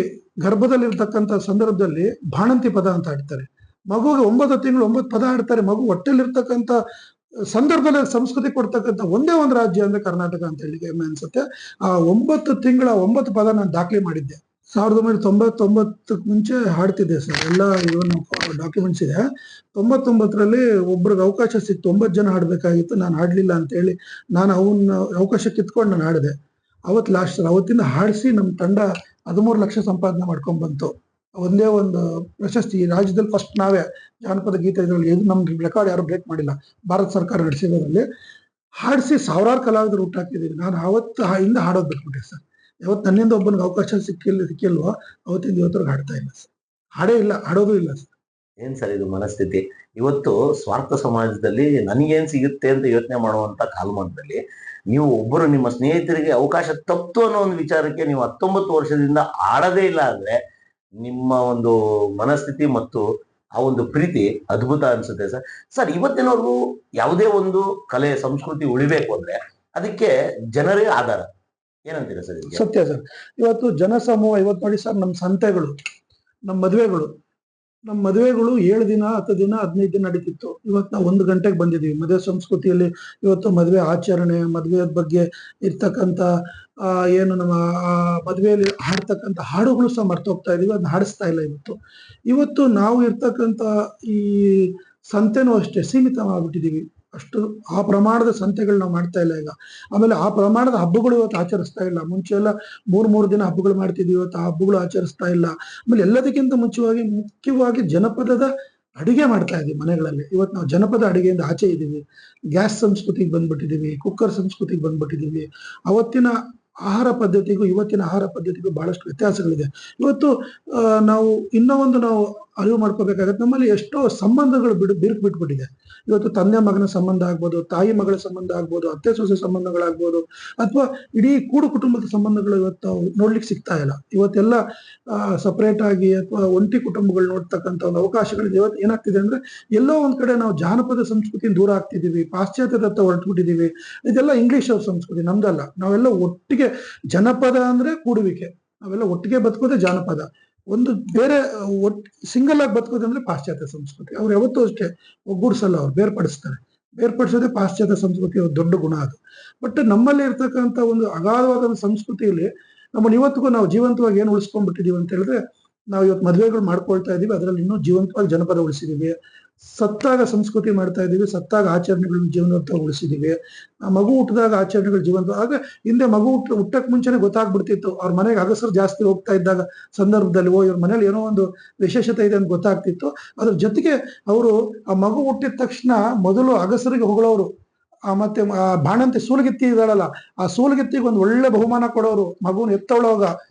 Speaker 2: ಗರ್ಭದಲ್ಲಿರ್ತಕ್ಕಂಥ ಸಂದರ್ಭದಲ್ಲಿ ಬಾಣಂತಿ ಪದ ಅಂತ ಆಡ್ತಾರೆ. ಮಗುಗೆ 9 ತಿಂಗಳು 9 ಪದ ಆಡ್ತಾರೆ. ಮಗು ಹೊಟ್ಟೆಲಿರ್ತಕ್ಕಂಥ ಸಂದರ್ಭದಲ್ಲಿ ಸಂಸ್ಕೃತಿ ಕೊಡ್ತಕ್ಕಂಥ ಒಂದೇ ಒಂದು ರಾಜ್ಯ ಅಂದ್ರೆ ಕರ್ನಾಟಕ ಅಂತ ಹೇಳಿ ಹೆಮ್ಮೆ ಅನ್ಸುತ್ತೆ. ಆ 9 ತಿಂಗಳ 9 ಪದ ನಾನು ದಾಖಲೆ ಮಾಡಿದ್ದೆ. 1999 ಮುಂಚೆ ಹಾಡ್ತಿದ್ದೆ ಸರ್. ಎಲ್ಲ ಇವನು ಡಾಕ್ಯುಮೆಂಟ್ಸ್ ಇದೆ. 99ರಲ್ಲಿ ಒಬ್ರಿಗೆ ಅವಕಾಶ ಸಿಕ್ತು. 9 ಜನ ಹಾಡ್ಬೇಕಾಗಿತ್ತು. ನಾನು ಹಾಡ್ಲಿಲ್ಲ ಅಂತ ಹೇಳಿ ನಾನು ಅವನ್ನ ಅವಕಾಶ ಕಿತ್ಕೊಂಡು ನಾನು ಹಾಡಿದೆ. ಅವತ್ತು ಲಾಸ್ಟ್ ಸರ್. ಅವತ್ತಿಂದ ಹಾಡಿಸಿ ನಮ್ಮ ತಂಡ 13 ಲಕ್ಷ ಸಂಪಾದನೆ ಮಾಡ್ಕೊಂಡ್ ಬಂತು. ಒಂದೇ ಒಂದು ಪ್ರಶಸ್ತಿ ಈ ರಾಜ್ಯದಲ್ಲಿ ಫಸ್ಟ್ ನಾವೇ ಜಾನಪದ ಗೀತೆ ಇದರಲ್ಲಿ. ಇದು ನಮ್ಗೆ ರೆಕಾರ್ಡ್ ಯಾರು ಬ್ರೇಕ್ ಮಾಡಿಲ್ಲ. ಭಾರತ ಸರ್ಕಾರ ನಡೆಸಿರೋದ್ರಲ್ಲಿ ಹಾಡಿಸಿ ಸಾವಿರಾರು ಕಲಾವಿದರು ಹುಟ್ಟಾಕಿದ್ದೀವಿ. ನಾನು ಇಂದ ಹಾಡೋದು ಬಿಟ್ಬಿಟ್ಟೆ ಸರ್. ಯಾವತ್ತು ನನ್ನಿಂದ ಒಬ್ಬನಿಗೆ ಅವಕಾಶ ಸಿಕ್ಕಿಲ್ವೋ ಅವತ್ತಿಂದ ಇವತ್ತರೆಗೂ ಹಾಡ್ತಾ ಇಲ್ಲ ಸರ್. ಹಾಡೇ ಇಲ್ಲ, ಹಾಡೋದು ಇಲ್ಲ ಸರ್.
Speaker 1: ಏನ್ ಸರ್ ಇದು ಮನಸ್ಥಿತಿ? ಇವತ್ತು ಸ್ವಾರ್ಥ ಸಮಾಜದಲ್ಲಿ ನನಗೇನ್ ಸಿಗುತ್ತೆ ಅಂತ ಯೋಚನೆ ಮಾಡುವಂತ ಕಾಲಮಾನದಲ್ಲಿ ನೀವು ಒಬ್ಬರು ನಿಮ್ಮ ಸ್ನೇಹಿತರಿಗೆ ಅವಕಾಶ ತಪ್ತು ಅನ್ನೋ ಒಂದು ವಿಚಾರಕ್ಕೆ ನೀವು 19 ವರ್ಷದಿಂದ ಆಡದೇ ಇಲ್ಲ ಅಂದ್ರೆ ನಿಮ್ಮ ಒಂದು ಮನಸ್ಥಿತಿ ಮತ್ತು ಆ ಒಂದು ಪ್ರೀತಿ ಅದ್ಭುತ ಅನ್ಸುತ್ತೆ ಸರ್. ಸರ್, ಇವತ್ತಿನವರೆಗೂ ಯಾವುದೇ ಒಂದು ಕಲೆ ಸಂಸ್ಕೃತಿ ಉಳಿಬೇಕು ಅಂದ್ರೆ ಅದಕ್ಕೆ ಜನರೇ ಆಧಾರ. ಏನಂತೀರಾ ಸರ್ ಇದಕ್ಕೆ?
Speaker 2: ಸತ್ಯ ಸರ್. ಇವತ್ತು ಜನಸಮೂಹ, ಇವತ್ತು ನೋಡಿ ಸರ್, ನಮ್ಮ ಸಂತೆಗಳು, ನಮ್ಮ ಮದುವೆಗಳು 7 ದಿನ, 10 ದಿನ, 15 ದಿನ ನಡೀತಿತ್ತು. ಇವತ್ತು ನಾವು 1 ಗಂಟೆಗೆ ಬಂದಿದ್ದೀವಿ. ಮದುವೆ ಸಂಸ್ಕೃತಿಯಲ್ಲಿ ಇವತ್ತು ಮದುವೆ ಆಚರಣೆ, ಮದುವೆ ಬಗ್ಗೆ ಇರ್ತಕ್ಕಂಥ ಏನು ನಮ್ಮ ಮದುವೆಯಲ್ಲಿ ಹಾಡ್ತಕ್ಕಂಥ ಹಾಡುಗಳು ಸಹ ಮರ್ತೋಗ್ತಾ ಇದೀವಿ. ಅದನ್ನ ಹಾಡಿಸ್ತಾ ಇಲ್ಲ ಇವತ್ತು ನಾವು ಇರ್ತಕ್ಕಂಥ ಈ ಸಂತೆನೂ ಅಷ್ಟೇ ಸೀಮಿತ ಮಾಡ್ಬಿಟ್ಟಿದೀವಿ. ಅಷ್ಟು ಆ ಪ್ರಮಾಣದ ಸಂತೆಗಳು ನಾವು ಮಾಡ್ತಾ ಇಲ್ಲ ಈಗ. ಆಮೇಲೆ ಆ ಪ್ರಮಾಣದ ಹಬ್ಬಗಳು ಇವತ್ತು ಆಚರಿಸ್ತಾ ಇಲ್ಲ. ಮುಂಚೆ ಎಲ್ಲ 3 ದಿನ ಹಬ್ಬಗಳು ಮಾಡ್ತಿದ್ವಿ, ಇವತ್ತು ಆ ಹಬ್ಬಗಳು ಆಚರಿಸ್ತಾ ಇಲ್ಲ. ಆಮೇಲೆ ಎಲ್ಲದಕ್ಕಿಂತ ಮುಖ್ಯವಾಗಿ ಜನಪದದ ಅಡಿಗೆ ಮಾಡ್ತಾ ಇದೀವಿ ಮನೆಗಳಲ್ಲಿ. ಇವತ್ತು ನಾವು ಜನಪದ ಅಡಿಗೆಯಿಂದ ಆಚೆ ಇದ್ದೀವಿ. ಗ್ಯಾಸ್ ಸಂಸ್ಕೃತಿಗೆ ಬಂದ್ಬಿಟ್ಟಿದೀವಿ, ಕುಕ್ಕರ್ ಸಂಸ್ಕೃತಿಗೆ ಬಂದ್ಬಿಟ್ಟಿದೀವಿ. ಅವತ್ತಿನ ಆಹಾರ ಪದ್ಧತಿಗೂ ಇವತ್ತಿನ ಆಹಾರ ಪದ್ಧತಿಗೂ ಬಹಳಷ್ಟು ವ್ಯತ್ಯಾಸಗಳಿದೆ. ಇವತ್ತು ನಾವು ನಾವು ಅರಿವು ಮಾಡ್ಕೋಬೇಕಾಗತ್ತೆ. ನಮ್ಮಲ್ಲಿ ಎಷ್ಟೋ ಸಂಬಂಧಗಳು ಬಿಟ್ಬಿಟ್ಟಿದೆ. ಇವತ್ತು ತಂದೆ ಮಗನ ಸಂಬಂಧ ಆಗ್ಬೋದು, ತಾಯಿ ಮಗಳ ಸಂಬಂಧ ಆಗ್ಬೋದು, ಅತ್ತೆ ಸೊಸೆ ಸಂಬಂಧಗಳಾಗ್ಬೋದು, ಅಥವಾ ಇಡೀ ಕೂಡು ಕುಟುಂಬದ ಸಂಬಂಧಗಳು ಇವತ್ತು ನೋಡ್ಲಿಕ್ಕೆ ಸಿಗ್ತಾ ಇಲ್ಲ. ಇವತ್ತೆಲ್ಲ ಸಪರೇಟ್ ಆಗಿ ಅಥವಾ ಒಂಟಿ ಕುಟುಂಬಗಳು ನೋಡ್ತಕ್ಕಂಥ ಒಂದು ಅವಕಾಶಗಳಿದೆ. ಇವತ್ತು ಏನಾಗ್ತಿದೆ ಅಂದ್ರೆ ಎಲ್ಲೋ ಒಂದ್ ಕಡೆ ನಾವು ಜಾನಪದ ಸಂಸ್ಕೃತಿ ದೂರ ಆಗ್ತಿದೀವಿ, ಪಾಶ್ಚಾತ್ಯದತ್ತ ಹೊರಟ್ಬಿಟ್ಟಿದೀವಿ. ಇದೆಲ್ಲ ಇಂಗ್ಲಿಷ್ ಅವ್ರ ಸಂಸ್ಕೃತಿ, ನಮ್ದಲ್ಲ. ನಾವೆಲ್ಲ ಒಟ್ಟಿಗೆ, ಜನಪದ ಅಂದ್ರೆ ಕೂಡುವಿಕೆ, ನಾವೆಲ್ಲ ಒಟ್ಟಿಗೆ ಬದುಕೋದೇ ಜಾನಪದ. ಒಂದು ಬೇರೆ ಸಿಂಗಲ್ ಆಗಿ ಬದುಕೋದಂದ್ರೆ ಪಾಶ್ಚಾತ್ಯ ಸಂಸ್ಕೃತಿ. ಅವ್ರು ಯಾವತ್ತೂ ಅಷ್ಟೇ ಒಗ್ಗೂಡಿಸಲ್ಲ, ಅವ್ರು ಬೇರ್ಪಡಿಸ್ತಾರೆ. ಬೇರ್ಪಡಿಸೋದೇ ಪಾಶ್ಚಾತ್ಯ ಸಂಸ್ಕೃತಿಯ ದೊಡ್ಡ ಗುಣ ಅದು. ಬಟ್ ನಮ್ಮಲ್ಲಿ ಇರ್ತಕ್ಕಂಥ ಒಂದು ಅಗಾಧವಾದ ಸಂಸ್ಕೃತಿಯಲ್ಲಿ ನಮ್ಮನ್ನು ಇವತ್ತಿಗೂ ನಾವು ಜೀವಂತವಾಗಿ ಏನು ಉಳಿಸ್ಕೊಂಡ್ಬಿಟ್ಟಿದೀವಿ ಅಂತ ಹೇಳಿದ್ರೆ, ನಾವು ಇವತ್ತು ಮದುವೆಗಳು ಮಾಡ್ಕೊಳ್ತಾ ಇದೀವಿ, ಅದರಲ್ಲಿ ಇನ್ನೂ ಜೀವಂತವಾಗಿ ಜನಪದ ಉಳಿಸಿದೀವಿ. ಸತ್ತಾಗ ಸಂಸ್ಕೃತಿ ಮಾಡ್ತಾ ಇದೀವಿ, ಸತ್ತಾಗ ಆಚರಣೆಗಳನ್ನ ಜೀವಂತವಾಗಿ ಉಳಿಸಿದೀವಿ. ಮಗು ಹುಟ್ಟಿದಾಗ ಆಚರಣೆಗಳು ಜೀವಂತ. ಆದ್ರೆ ಹಿಂದೆ ಮಗು ಹುಟ್ಟಕ್ ಮುಂಚೆನೆ ಗೊತ್ತಾಗ್ಬಿಡ್ತಿತ್ತು. ಅವ್ರ ಮನೆಗೆ ಅಗಸರು ಜಾಸ್ತಿ ಹೋಗ್ತಾ ಇದ್ದಾಗ ಸಂದರ್ಭದಲ್ಲಿ ಇವ್ರ ಮನೇಲಿ ಏನೋ ಒಂದು ವಿಶೇಷತೆ ಇದೆ ಅಂತ ಗೊತ್ತಾಗ್ತಿತ್ತು. ಅದ್ರ ಜೊತೆಗೆ ಅವರು ಆ ಮಗು ಹುಟ್ಟಿದ ತಕ್ಷಣ ಮೊದಲು ಅಗಸರಿಗೆ ಹೊಗಳೋರು. ಮತ್ತೆ ಬಾಣಂತಿ ಸೂಲಗಿತ್ತಿ ಇದಾಳಲ್ಲ, ಆ ಸೂಲಗಿತ್ತಿಗೆ ಒಂದು ಒಳ್ಳೆ ಬಹುಮಾನ ಕೊಡೋರು ಮಗುನ ಎತ್ತೊಳೋಗ.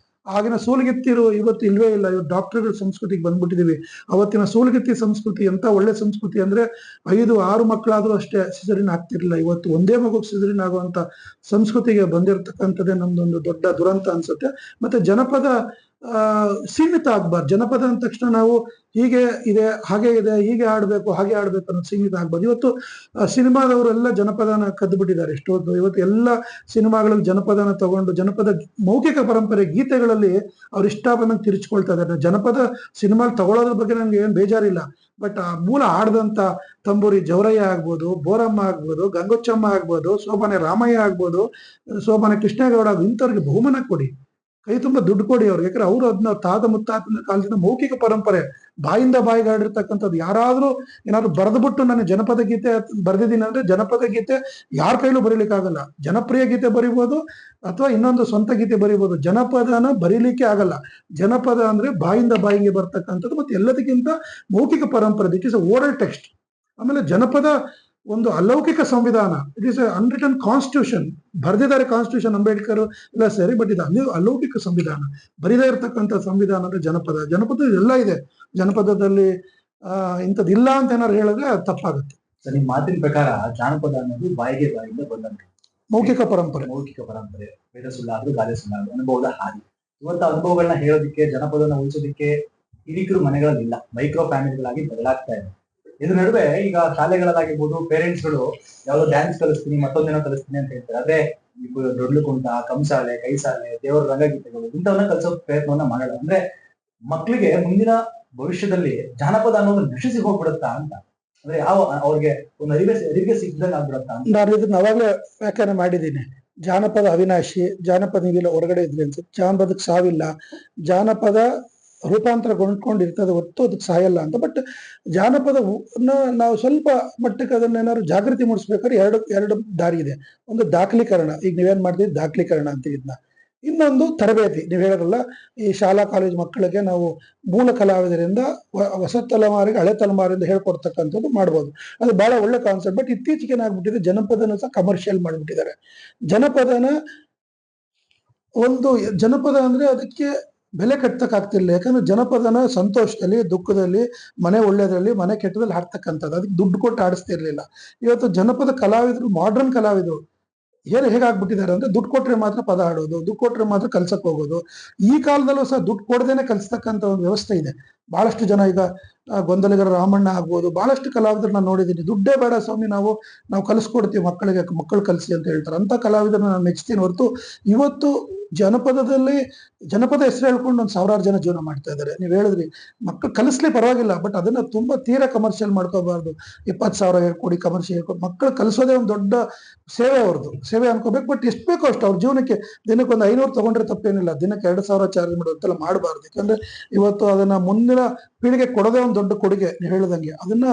Speaker 2: ಆಗಿನ ಸೂಲಗಿತ್ತಿರು ಇವತ್ತು ಇಲ್ವೇ ಇಲ್ಲ. ಇವತ್ತು ಡಾಕ್ಟರ್ಗಳ ಸಂಸ್ಕೃತಿಗೆ ಬಂದ್ಬಿಟ್ಟಿದೀವಿ. ಅವತ್ತಿನ ಸೂಲಗಿತ್ತಿ ಸಂಸ್ಕೃತಿ ಎಂತ ಒಳ್ಳೆ ಸಂಸ್ಕೃತಿ ಅಂದ್ರೆ 5-6 ಮಕ್ಕಳಾದ್ರೂ ಅಷ್ಟೇ ಸಿಸರಿನ್ ಆಗ್ತಿರ್ಲಿಲ್ಲ. ಇವತ್ತು ಒಂದೇ ಮಗುಗೆ ಸಿಸರಿನ್ ಆಗುವಂತ ಸಂಸ್ಕೃತಿಗೆ ಬಂದಿರತಕ್ಕಂಥದ್ದೇ ನಮ್ದೊಂದು ದೊಡ್ಡ ದುರಂತ ಅನ್ಸುತ್ತೆ. ಮತ್ತೆ ಜನಪದ ಸೀಮಿತ ಆಗ್ಬಾರ್ದು. ಜನಪದ ಅಂದ ತಕ್ಷಣ ನಾವು ಹೀಗೆ ಇದೆ, ಹಾಗೆ ಇದೆ, ಹೀಗೆ ಆಡ್ಬೇಕು, ಹಾಗೆ ಆಡ್ಬೇಕು ಅನ್ನೋದು ಸೀಮಿತ ಆಗ್ಬಾರ್ದು. ಇವತ್ತು ಸಿನಿಮಾದವರೆಲ್ಲ ಜನಪದನ ಕದ್ದು ಬಿಟ್ಟಿದ್ದಾರೆ ಎಷ್ಟೊಂದು. ಇವತ್ತು ಎಲ್ಲ ಸಿನಿಮಾಗಳಲ್ಲಿ ಜನಪದನ ತಗೊಂಡು ಜನಪದ ಮೌಖಿಕ ಪರಂಪರೆ ಗೀತೆಗಳಲ್ಲಿ ಅವ್ರು ಇಷ್ಟ ಬಂದಂಗೆ ತಿರುಚ್ಕೊಳ್ತಾ ಇದ್ದಾರೆ. ಜನಪದ ಸಿನಿಮಾ ತಗೊಳ್ಳೋದ್ರ ಬಗ್ಗೆ ನನ್ಗೆ ಏನ್ ಬೇಜಾರಿಲ್ಲ. ಬಟ್ ಆ ಮೂಲ ಆಡ್ದಂತ ತಂಬೂರಿ ಜವರಯ್ಯ ಆಗ್ಬೋದು, ಬೋರಮ್ಮ ಆಗ್ಬೋದು, ಗಂಗೊಚ್ಚಮ್ಮ ಆಗ್ಬೋದು, ಸೋಬಾನೆ ರಾಮಯ್ಯ ಆಗ್ಬೋದು, ಸೋಬಾನೆ ಕೃಷ್ಣೇಗೌಡ, ಇಂಥವ್ರಿಗೆ ಬಹುಮಾನ ಕೊಡಿ, ಕೈ ತುಂಬಾ ದುಡ್ಡು ಕೊಡಿ ಅವ್ರಿಗೆ. ಯಾಕಂದ್ರೆ ಅವ್ರು ಅದನ್ನ ತಾತ ಮುತ್ತಾತನ ಕಾಲದಿಂದ ಮೌಖಿಕ ಪರಂಪರೆ ಬಾಯಿಂದ ಬಾಯಿಗೆ ಆಡಿರ್ತಕ್ಕಂಥದ್ದು. ಯಾರಾದ್ರೂ ಏನಾದ್ರು ಬರೆದ್ಬಿಟ್ಟು ನಾನು ಜನಪದ ಗೀತೆ ಬರ್ದಿದ್ದೀನಿ ಅಂದ್ರೆ ಜನಪದ ಗೀತೆ ಯಾರ ಕೈಲೂ ಬರೀಲಿಕ್ಕಾಗಲ್ಲ. ಜನಪ್ರಿಯ ಗೀತೆ ಬರಿಬೋದು ಅಥವಾ ಇನ್ನೊಂದು ಸ್ವಂತ ಗೀತೆ ಬರಿಬೋದು, ಜನಪದನ ಬರೀಲಿಕ್ಕೆ ಆಗಲ್ಲ. ಜನಪದ ಅಂದ್ರೆ ಬಾಯಿಂದ ಬಾಯಿಗೆ ಬರ್ತಕ್ಕಂಥದ್ದು. ಮತ್ತೆ ಎಲ್ಲದಕ್ಕಿಂತ ಮೌಖಿಕ ಪರಂಪರೆ, that is a oral text. ಆಮೇಲೆ ಜನಪದ ಒಂದು ಅಲೌಕಿಕ ಸಂವಿಧಾನ, ಇಟ್ ಇಸ್ ಅನ್ರಿಟನ್ ಕಾನ್ಸ್ಟಿಟ್ಯೂಷನ್. ಬರೆದಿದ್ದಾರೆ ಕಾನ್ಸ್ಟಿಟ್ಯೂಷನ್ ಅಂಬೇಡ್ಕರ್ ಎಲ್ಲ ಸರಿ, ಬಟ್ ಇದು ಅಲೌಕಿಕ ಸಂವಿಧಾನ. ಬರೀದೇ ಇರತಕ್ಕಂಥ ಸಂವಿಧಾನ ಅಂದ್ರೆ ಜನಪದ. ಜನಪದ ಎಲ್ಲ ಇದೆ. ಜನಪದದಲ್ಲಿ ಇಂಥದ್ದಿಲ್ಲ ಅಂತ ಏನಾದ್ರು ಹೇಳಿದ್ರೆ ಅದು ತಪ್ಪಾಗುತ್ತೆ.
Speaker 3: ಸರ್, ನಿಮ್ ಮಾತಿನ ಪ್ರಕಾರ ಜಾನಪದ ಅನ್ನೋದು ಬಾಯಿಯಿಂದ ಬಂದಂತೆ
Speaker 2: ಮೌಖಿಕ ಪರಂಪರೆ.
Speaker 3: ವೇದ ಸುಳ್ಳಾದ್ರು ಗಾದೆ ಸುಳ್ಳಾದ್ರು ಅನುಭವದ ಹಾದಿ. ಇವತ್ತು ಅನುಭವಗಳನ್ನ ಹೇಳೋದಿಕ್ಕೆ, ಜನಪದನ ಉಳಿಸೋದಿಕ್ಕೆ ಹಿರಿಕರು ಮನೆಗಳಲ್ಲಿಲ್ಲ, ಮೈಕ್ರೋ ಫ್ಯಾಮಿಲಿಗಳಾಗಿ ಬದಲಾಗ್ತಾ ಇದೆ. ಇದ್ರ ನಡುವೆ ಈಗ ಶಾಲೆಗಳಲ್ಲಾಗಿರ್ಬೋದು, ಪೇರೆಂಟ್ಸ್ಗಳು ಯಾವ್ದೋ ಡ್ಯಾನ್ಸ್ ಕಲಿಸ್ತೀನಿ, ಮತ್ತೊಂದೇನೋ ಕಲಿಸ್ತೀನಿ ಅಂತ ಹೇಳ್ತಾರೆ. ಆದ್ರೆ ದೊಡ್ಲು ಕುಂಟ, ಕಂಸಾಲೆ, ಕೈಸಾಲೆ, ದೇವರ ರಂಗಗೀತೆಗಳು ಇಂಥವನ್ನ ಕಲಿಸೋ ಪ್ರಯತ್ನವನ್ನ ಮಾಡಲ್ಲ. ಅಂದ್ರೆ ಮಕ್ಳಿಗೆ ಮುಂದಿನ ಭವಿಷ್ಯದಲ್ಲಿ ಜಾನಪದ ಅನ್ನೋದು ನಶಿಸಿ ಹೋಗ್ಬಿಡುತ್ತಾ ಅಂತ, ಅಂದ್ರೆ ಅವ್ರಿಗೆ ಒಂದು ಅರಿವಿಗೆ ಸಿಗ್ದಂಗ್ ಆಗ್ಬಿಡುತ್ತಾ ಅಂತ.
Speaker 2: ನಾನು ಇದನ್ನ ಅವಾಗಲೇ ವ್ಯಾಖ್ಯಾನ ಮಾಡಿದ್ದೀನಿ. ಜಾನಪದ ಅವಿನಾಶಿ, ಜಾನಪದ ನೀವೆಲ್ಲ ಹೊರಗಡೆ ಇದ್ರಿ ಅನ್ಸುತ್ತೆ. ಜಾನಪದಕ್ಕೆ ಸಾವಿಲ್ಲ, ಜಾನಪದ ರೂಪಾಂತರಗೊಂಡ್ಕೊಂಡಿರ್ತದೆ ಹೊತ್ತು ಅದಕ್ಕೆ ಸಾಯಲ್ಲ ಅಂತ. ಬಟ್ ಜಾನಪದ ನಾವು ಸ್ವಲ್ಪ ಮಟ್ಟಕ್ಕೆ ಅದನ್ನ ಏನಾದ್ರು ಜಾಗೃತಿ ಮೂಡಿಸ್ಬೇಕಾದ್ರೆ ಎರಡು ದಾರಿ ಇದೆ. ಒಂದು ದಾಖಲೀಕರಣ. ಈಗ ನೀವೇನ್ ಮಾಡ್ತೀವಿ, ದಾಖಲೀಕರಣ ಅಂತ ಇದನ್ನ ಇನ್ನೊಂದು ತರಬೇತಿ. ನೀವು ಹೇಳಿದ್ರಲ್ಲ, ಈ ಶಾಲಾ ಕಾಲೇಜು ಮಕ್ಕಳಿಗೆ ನಾವು ಮೂಲ ಕಲಾವಿದರಿಂದ ಹೊಸ ತಲೆಮಾರಿಗೆ ಹಳೆ ತಲೆಮಾರಿಂದ ಹೇಳ್ಕೊಡ್ತಕ್ಕಂಥದ್ದು ಮಾಡ್ಬೋದು. ಅದು ಬಹಳ ಒಳ್ಳೆ ಕಾನ್ಸೆಪ್ಟ್. ಬಟ್ ಇತ್ತೀಚೆಗೆ ಏನಾಗ್ಬಿಟ್ಟಿದೆ, ಜನಪದನ ಸಹ ಕಮರ್ಷಿಯಲ್ ಮಾಡ್ಬಿಟ್ಟಿದ್ದಾರೆ. ಜನಪದನ ಒಂದು ಜನಪದ ಅಂದ್ರೆ ಅದಕ್ಕೆ ಬೆಲೆ ಕಟ್ಟಕ್ಕಾಗ್ತಿಲ್ಲ. ಯಾಕಂದ್ರೆ ಜನಪದನ ಸಂತೋಷದಲ್ಲಿ, ದುಃಖದಲ್ಲಿ, ಮನೆ ಒಳ್ಳೇದ್ರಲ್ಲಿ, ಮನೆ ಕೆಟ್ಟದಲ್ಲಿ ಹಾಡ್ತಕ್ಕಂಥದ್ದು. ಅದಕ್ಕೆ ದುಡ್ಡು ಕೊಟ್ಟು ಆಡಿಸ್ತಿರ್ಲಿಲ್ಲ. ಇವತ್ತು ಜನಪದ ಕಲಾವಿದರು, ಮಾಡರ್ನ್ ಕಲಾವಿದರು ಹೇಗಾಗ್ಬಿಟ್ಟಿದ್ದಾರೆ ಅಂದ್ರೆ, ದುಡ್ಡು ಕೊಟ್ರೆ ಮಾತ್ರ ಪದ ಹಾಡೋದು, ದುಡ್ಡು ಕೊಟ್ರೆ ಮಾತ್ರ ಕಲ್ಸಕ್ ಹೋಗೋದು. ಈ ಕಾಲದಲ್ಲೂ ಸಹ ದುಡ್ಡು ಕೊಡದೇನೆ ಕಲ್ಸ್ತಕ್ಕಂಥ ಒಂದು ವ್ಯವಸ್ಥೆ ಇದೆ. ಬಹಳಷ್ಟು ಜನ ಈಗ ಗೊಂದಲಿಗರ ರಾಮಣ್ಣ ಆಗ್ಬೋದು, ಬಹಳಷ್ಟು ಕಲಾವಿದರು ನಾನು ನೋಡಿದ್ದೀನಿ. ದುಡ್ಡೇ ಬೇಡ ಸ್ವಾಮಿ, ನಾವು ಕಲಿಸ್ಕೊಡ್ತೀವಿ ಮಕ್ಕಳಿಗೆ, ಮಕ್ಕಳು ಕಲಿಸಿ ಅಂತ ಹೇಳ್ತಾರೆ. ಅಂತ ಕಲಾವಿದರನ್ನ ನಾನು ಮೆಚ್ತೀನಿ ಹೊರತು, ಇವತ್ತು ಜನಪದದಲ್ಲಿ ಜನಪದ ಹೆಸರು ಹೇಳ್ಕೊಂಡು ಒಂದು ಸಾವಿರಾರು ಜನ ಜೀವನ ಮಾಡ್ತಾ ಇದ್ದಾರೆ. ನೀವು ಹೇಳಿದ್ರಿ, ಮಕ್ಕಳು ಕಲಿಸ್ಲಿ ಪರವಾಗಿಲ್ಲ, ಬಟ್ ಅದನ್ನ ತುಂಬಾ ತೀರಾ ಕಮರ್ಷಿಯಲ್ ಮಾಡ್ಕೋಬಾರ್ದು. 20,000 ಹೇಳ್ಕೊಡಿ, ಕಮರ್ಷಿಯಲ್ ಹೇಳ್ಕೊಡಿ. ಮಕ್ಕಳು ಕಲಿಸೋದೇ ಒಂದು ದೊಡ್ಡ ಸೇವೆ, ಅವ್ರದ್ದು ಸೇವೆ ಅನ್ಕೋಬೇಕು. ಬಟ್ ಎಷ್ಟು ಬೇಕೋ ಅಷ್ಟು ಅವ್ರ ಜೀವನಕ್ಕೆ. ದಿನಕ್ಕೆ ಒಂದು 500 ತಗೊಂಡ್ರೆ ತಪ್ಪೇನಿಲ್ಲ, ದಿನಕ್ಕೆ 2,000 ಚಾರ್ಜ್ ಮಾಡೋದಂತೆಲ್ಲ ಮಾಡಬಾರ್ದು. ಯಾಕಂದ್ರೆ ಇವತ್ತು ಅದನ್ನ ಮುಂದಿನ ಪೀಳಿಗೆ ಕೊಡೋದೇ ಒಂದು ದೊಡ್ಡ ಕೊಡುಗೆ. ನೀವು ಹೇಳಿದಂಗೆ ಅದನ್ನ